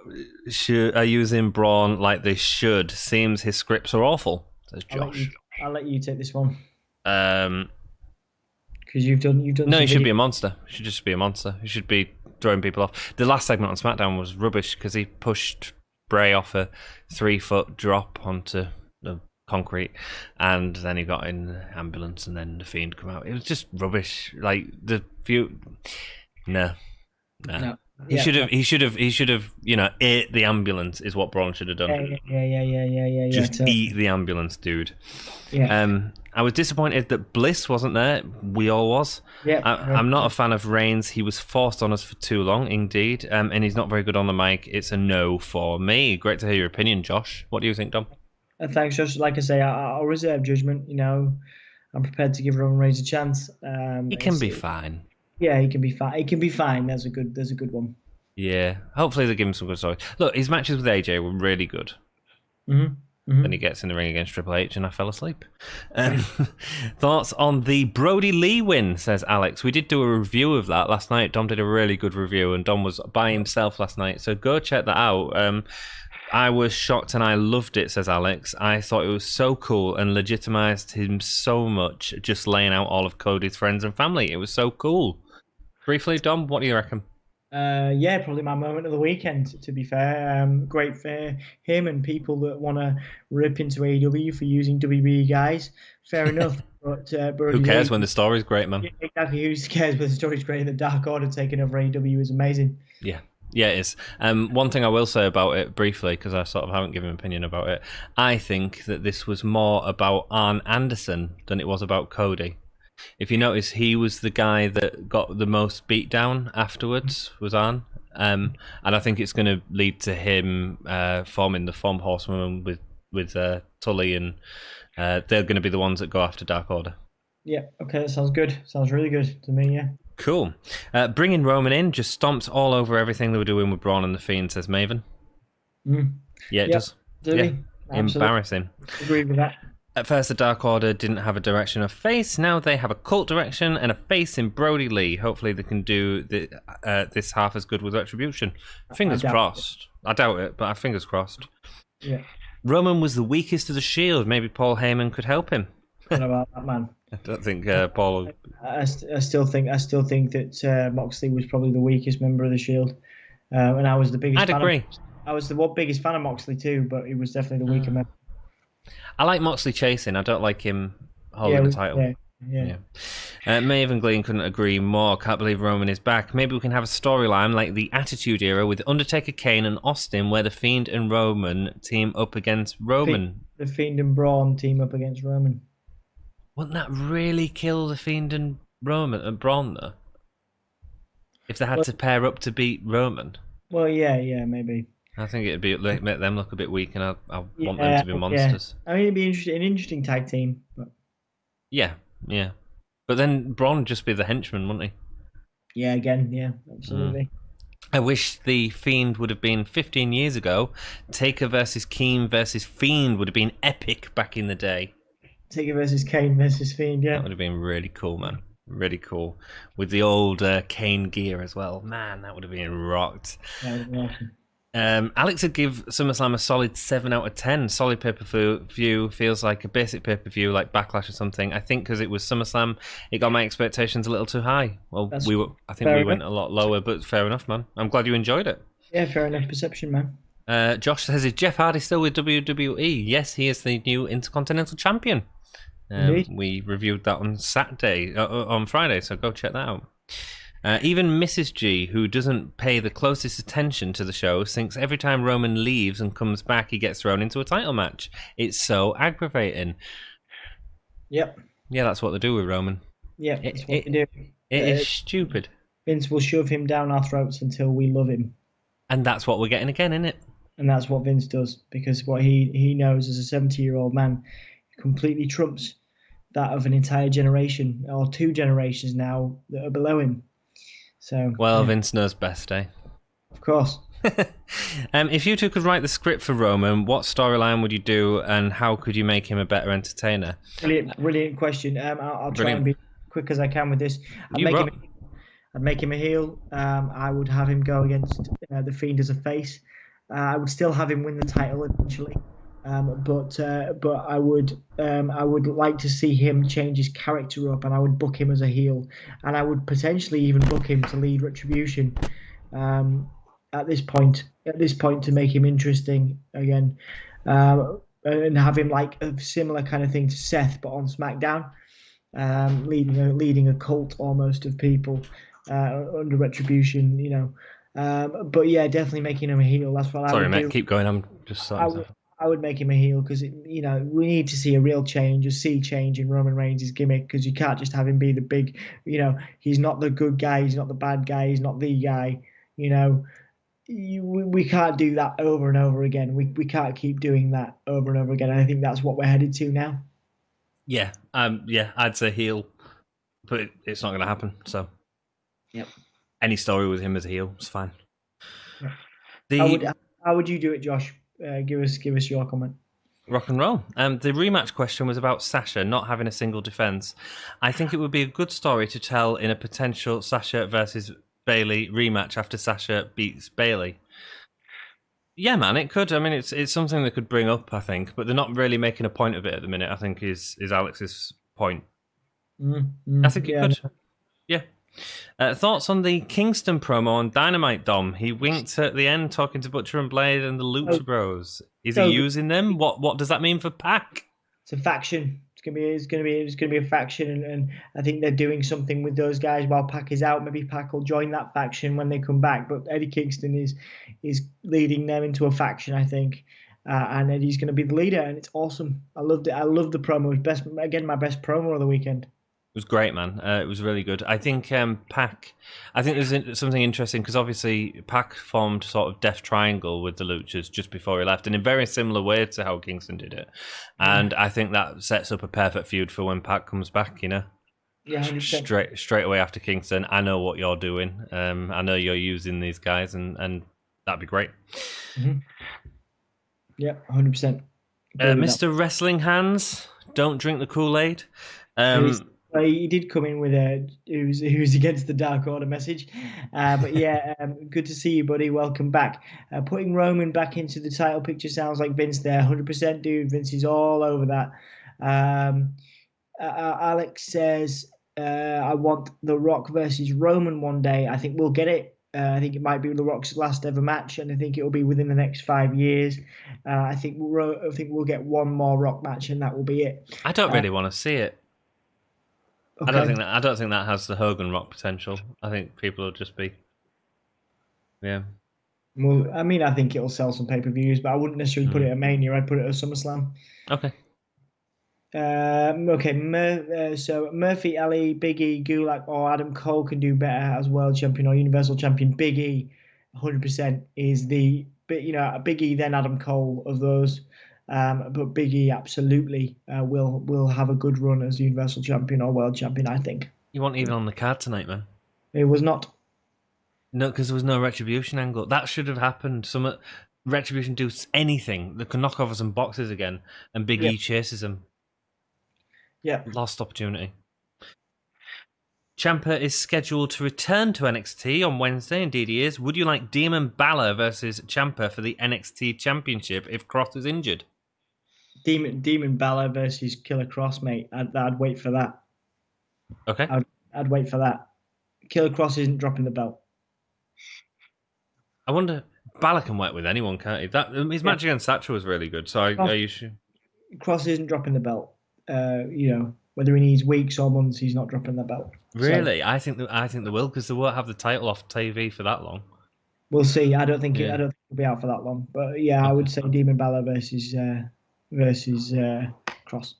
using Braun like they should? Seems his scripts are awful, says Josh. I'll let you take this one. Because you've done. No, he should be a monster. He should just be a monster. He should be throwing people off. The last segment on SmackDown was rubbish because he pushed Bray off a 3-foot drop onto the concrete, and then he got in the ambulance, and then the Fiend come out. It was just rubbish. Like the few, no. He should have, ate the ambulance. Is what Braun should have done. Yeah. Just eat the ambulance, dude. Yeah. I was disappointed that Bliss wasn't there. We all was. Yeah. I'm not a fan of Reigns. He was forced on us for too long, indeed. And he's not very good on the mic. It's a no for me. Great to hear your opinion, Josh. What do you think, Dom? Thanks, Josh. Like I say, I'll reserve judgment. I'm prepared to give Roman Reigns a chance. He can be fine. Yeah, he can be fine. He can be fine. There's a good one. Yeah, hopefully they give him some good story. Look, his matches with AJ were really good. Mm-hmm. Then he gets in the ring against Triple H, and I fell asleep. Thoughts on the Brody Lee win, says Alex. We did do a review of that last night. Dom did a really good review, and Dom was by himself last night, so go check that out. I was shocked and I loved it, says Alex. I thought it was so cool and legitimized him so much, just laying out all of Cody's friends and family. It was so cool. Briefly, Dom, what do you reckon? Yeah, probably my moment of the weekend, to be fair. Great for him and people that want to rip into AEW for using WB guys. Fair enough. But who cares when the story's great, man? Exactly, who cares when the story's great? The Dark Order taking over AEW is amazing. Yeah, it is. One thing I will say about it briefly, because I sort of haven't given an opinion about it, I think that this was more about Arn Anderson than it was about Cody. If you notice, he was the guy that got the most beat down afterwards, was Arn. And I think it's going to lead to him forming the Four Horsemen with Tully, and they're going to be the ones that go after Dark Order. Yeah, okay, that sounds good. Sounds really good to me, yeah. Cool. Bringing Roman in just stomps all over everything they were doing with Braun and the Fiend, says Maven. Yeah, it does. Yeah. Embarrassing. Agree with that. At first, the Dark Order didn't have a direction of face. Now they have a cult direction and a face in Brody Lee. Hopefully they can do this half as good with Retribution. Fingers crossed. I doubt it, but fingers crossed. Yeah. Roman was the weakest of the Shield. Maybe Paul Heyman could help him. What about that, man? I don't think Paul... I still think that Moxley was probably the weakest member of the Shield. And I was the biggest I'd agree. I was the biggest fan of Moxley too, but he was definitely the weaker member. I like Moxley chasing. I don't like him holding the title. Yeah. Maeve and Glean couldn't agree more. Can't believe Roman is back. Maybe we can have a storyline like the Attitude Era with Undertaker, Kane, and Austin, where the Fiend and Roman team up against Roman. The Fiend and Braun team up against Roman. Wouldn't that really kill the Fiend and Braun though? If they had to pair up to beat Roman. Well, yeah, maybe. I think it'd be make them look a bit weak, and I want them to be monsters. I mean, it'd be an interesting tag team. But... Yeah. But then Braun would just be the henchman, wouldn't he? Yeah, absolutely. I wish the Fiend would have been 15 years ago. Taker versus Kane versus Fiend would have been epic back in the day. Taker versus Kane versus Fiend, yeah. That would have been really cool, man. Really cool. With the old Kane gear as well. Man, that would have been rocked. That would have been awesome. Alex would give SummerSlam a solid 7 out of 10. Solid pay-per-view, feels like a basic pay-per-view, like Backlash or something. I think because it was SummerSlam, it got my expectations a little too high. Well, I think we went a lot lower, but fair enough, man. I'm glad you enjoyed it. Yeah, fair enough perception, man. Josh says, is Jeff Hardy still with WWE? Yes, he is the new Intercontinental Champion. We reviewed that on Friday, so go check that out. Even Mrs. G, who doesn't pay the closest attention to the show, thinks every time Roman leaves and comes back, he gets thrown into a title match. It's so aggravating. Yep. Yeah, that's what they do with Roman. Yeah, that's what they do. It is stupid. Vince will shove him down our throats until we love him. And that's what we're getting again, isn't it? And that's what Vince does, because what he knows as a 70-year-old man completely trumps that of an entire generation, or 2 generations now, that are below him. So, well, Vince knows best, eh? Of course. If you two could write the script for Roman, what storyline would you do, and how could you make him a better entertainer? Brilliant question. I'll try and be quick as I can with this. I'd make him a heel. I would have him go against the Fiend as a face. I would still have him win the title eventually. But I would like to see him change his character up, and I would book him as a heel, and I would potentially even book him to lead Retribution at this point to make him interesting again, and have him like a similar kind of thing to Seth, but on SmackDown, leading a cult almost of people under Retribution, you know. But yeah, definitely making him a heel. That's what I would do. Sorry, mate, keep going. I'm just sorry. I would make him a heel because, you know, we need to see a real change, a sea change in Roman Reigns' gimmick, because you can't just have him be the big, you know, he's not the good guy, he's not the bad guy, he's not the guy, you know. We can't do that over and over again. We can't keep doing that over and over again. And I think that's what we're headed to now. Yeah, I'd say heel, but it's not going to happen. So, yep. Any story with him as a heel is fine. Yeah. How would you do it, Josh? Give us your comment. Rock and roll. The rematch question was about Sasha not having a single defense. I think it would be a good story to tell in a potential Sasha versus Bayley rematch after Sasha beats Bayley. Yeah, man, it could. I mean, it's something they could bring up, I think, but they're not really making a point of it at the minute. I think is Alex's point. I think it could. Yeah. Thoughts on the Kingston promo on Dynamite, Dom? He winked at the end talking to Butcher and Blade and the Lucha Bros. Is he using them? What does that mean for Pac? It's a faction. It's gonna be a faction, and I think they're doing something with those guys while Pac is out. Maybe Pac will join that faction when they come back. But Eddie Kingston is leading them into a faction, I think, and Eddie's going to be the leader, and it's awesome. I loved it. I loved the promo. It was my best promo of the weekend. It was great, man. It was really good. I think Pac. I think there's something interesting because obviously Pac formed sort of Death Triangle with the Luchas just before he left, in a very similar way to how Kingston did it. And I think that sets up a perfect feud for when Pac comes back. You know, yeah, straight away after Kingston. I know what you're doing. I know you're using these guys, and that'd be great. Mm-hmm. Yeah, 100%. Mr. Wrestling Hands, don't drink the Kool-Aid. He did come in with he was against the Dark Order message, but yeah, good to see you, buddy. Welcome back. Putting Roman back into the title picture sounds like Vince there, 100%, dude. Vince is all over that. Alex says, "I want The Rock versus Roman one day. I think we'll get it. I think it might be The Rock's last ever match, and I think it will be within the next 5 years. I think we'll get one more Rock match, and that will be it." I don't really want to see it. Okay. I don't think that has the Hogan Rock potential. I think people will just be, yeah. Well, I mean, I think it'll sell some pay-per-views, but I wouldn't necessarily put it at Mania. I'd put it at SummerSlam. Okay. So Murphy, Ali, Big E, Gulak, or Adam Cole can do better as world champion or universal champion. Big E, 100% is the, Big E then Adam Cole of those. But Big E absolutely will have a good run as universal champion or world champion, I think. You weren't even on the card tonight, man. It was not. No, because there was no Retribution angle. That should have happened. Some Retribution do anything. They can knock over some boxes again, and Big E chases them. Yeah. Lost opportunity. Ciampa is scheduled to return to NXT on Wednesday. Indeed, he is. Would you like Demon Balor versus Ciampa for the NXT Championship if Cross is injured? Demon Balor versus Killer Cross, mate. I'd wait for that. Okay. I'd wait for that. Killer Cross isn't dropping the belt. I wonder, Balor can work with anyone, can't he? His match against Sasha was really good. So are you sure? Cross isn't dropping the belt. Whether he needs weeks or months, he's not dropping the belt. Really? So, I think they will, because they won't have the title off TV for that long. We'll see. I don't think it'll be out for that long. But yeah, okay. I would say Demon Balor versus Cross.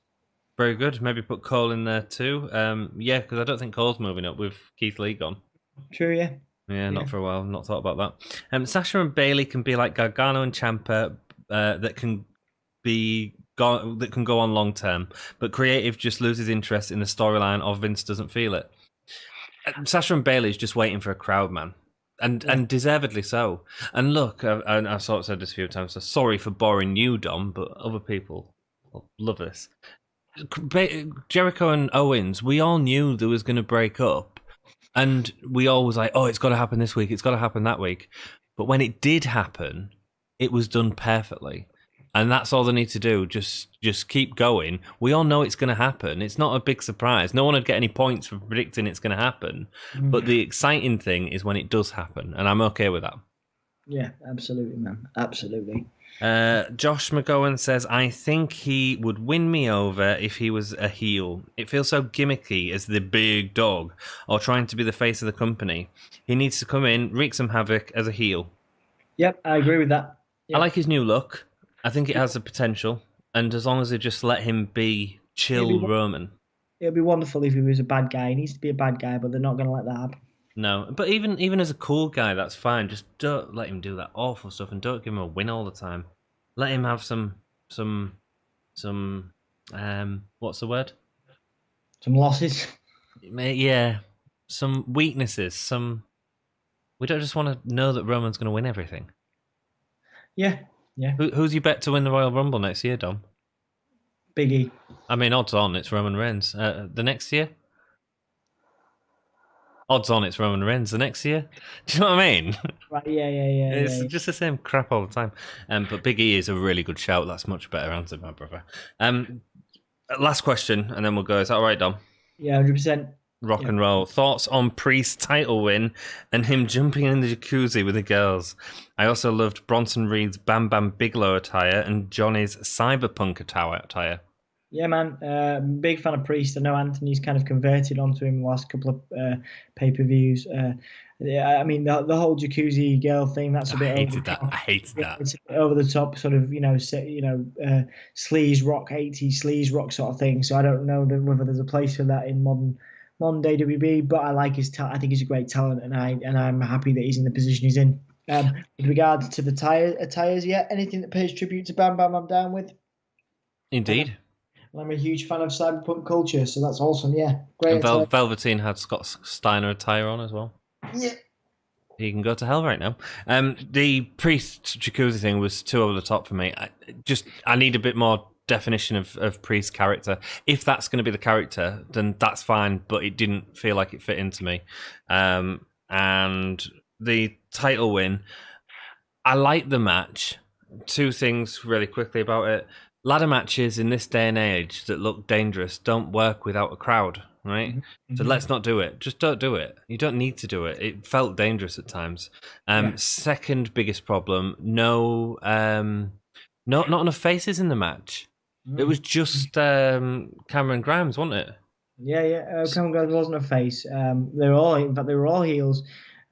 Very good. Maybe put Cole in there too. Because I don't think Cole's moving up with Keith Lee gone. True, yeah. Yeah, not for a while. Not thought about that. Sasha and Bayley can be like Gargano and Ciampa, that can go on long term, but creative just loses interest in the storyline, or Vince doesn't feel it. Sasha and Bayley is just waiting for a crowd, man, and deservedly so. And look, I've sort of said this a few times, so sorry for boring you, Dom, but other people love this. Jericho and Owens, we all knew they was going to break up, and we all was like, oh, it's got to happen this week, it's got to happen that week. But when it did happen, it was done perfectly. And that's all they need to do. Just keep going. We all know it's going to happen. It's not a big surprise. No one would get any points for predicting it's going to happen. But the exciting thing is when it does happen. And I'm okay with that. Yeah, absolutely, man. Absolutely. Josh McGowan says, I think he would win me over if he was a heel. It feels so gimmicky as the big dog, or trying to be the face of the company. He needs to come in, wreak some havoc as a heel. Yep, I agree with that. Yep. I like his new look. I think it has the potential, and as long as they just let him be chill Roman. It would be wonderful if he was a bad guy. He needs to be a bad guy, but they're not going to let that happen. No, but even as a cool guy, that's fine. Just don't let him do that awful stuff, and don't give him a win all the time. Let him have some what's the word? Some losses. Yeah, some weaknesses. We don't just want to know that Roman's going to win everything. Yeah. Yeah. Who's you bet to win the Royal Rumble next year, Dom? Big E. I mean, odds on it's Roman Reigns. The next year? Odds on it's Roman Reigns the next year. Do you know what I mean? Right, yeah. It's just the same crap all the time. But Big E is a really good shout. That's much better answered, my brother. Last question, and then we'll go. Is that all right, Dom? Yeah, 100%. Rock and roll. Thoughts on Priest's title win and him jumping in the jacuzzi with the girls. I also loved Bronson Reed's Bam Bam Bigelow attire and Johnny's Cyberpunk attire. Yeah, man. Big fan of Priest. I know Anthony's kind of converted onto him the last couple of pay-per-views. I mean, the whole jacuzzi girl thing, that's a bit over the top. I hated that. It's a bit over the top, sort of, sleaze rock, 80s sleaze rock sort of thing. So I don't know whether there's a place for that in modern WB, but I like his talent. I think he's a great talent, and I'm happy that he's in the position he's in. With regards to the attires, anything that pays tribute to Bam Bam, I'm down with. Indeed. I'm a huge fan of cyberpunk culture, so that's awesome. Yeah, great. And Velveteen had Scott Steiner attire on as well. Yeah. He can go to hell right now. The Priest jacuzzi thing was too over the top for me. I need a bit more definition of Priest's character. If that's going to be the character, then that's fine, but it didn't feel like it fit into me. And the title win, I like the match. Two things really quickly about it. Ladder matches in this day and age that look dangerous don't work without a crowd, right? Mm-hmm. So let's not do it. Just don't do it. You don't need to do it. It felt dangerous at times. Second biggest problem, not enough faces in the match. It was just Cameron Grimes, wasn't it? Yeah. Cameron Grimes wasn't a face. They were all heels,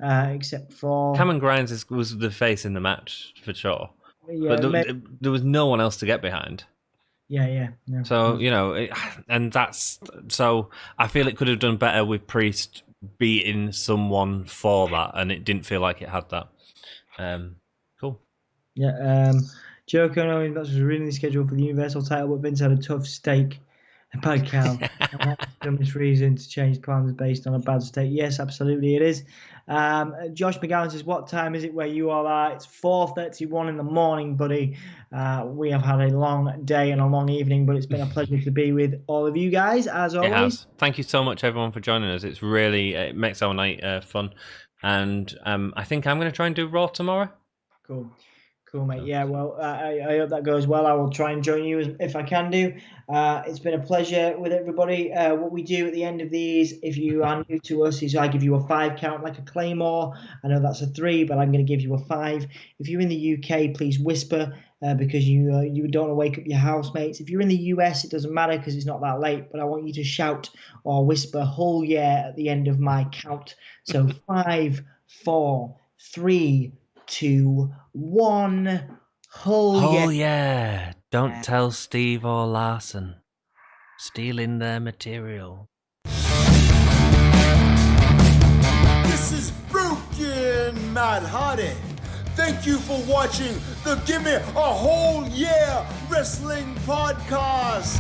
except for Cameron Grimes was the face in the match for sure. Yeah, but there was no one else to get behind. Yeah. So so I feel it could have done better with Priest beating someone for that, and it didn't feel like it had that. Cool. Yeah. Jericho and Owens was originally scheduled for the Universal title, but Vince had a tough stake Bad cow. That's the dumbest reason to change plans based on a bad state. Yes, absolutely it is. Josh McGowan says, what time is it where you all are? It's 4:31 in the morning, buddy. We have had a long day and a long evening, but it's been a pleasure to be with all of you guys, as always. It has. Thank you so much, everyone, for joining us. It's really, it makes our night fun. And I think I'm going to try and do Raw tomorrow. Cool, mate. Yeah, well, I hope that goes well. I will try and join you if I can do. It's been a pleasure with everybody. What we do at the end of these, if you are new to us, is I give you a 5 count like a Claymore. I know that's a 3, but I'm going to give you a 5. If you're in the UK, please whisper because you don't want to wake up your housemates. If you're in the US, it doesn't matter because it's not that late, but I want you to shout or whisper "whole yeah" at the end of my count. So 5, 4, 3, 2, 1. Oh yeah. Don't tell Steve or Larson. Stealing their material. This is Broken Matt Hardy. Thank you for watching the Gimme a Whole Yeah Wrestling Podcast.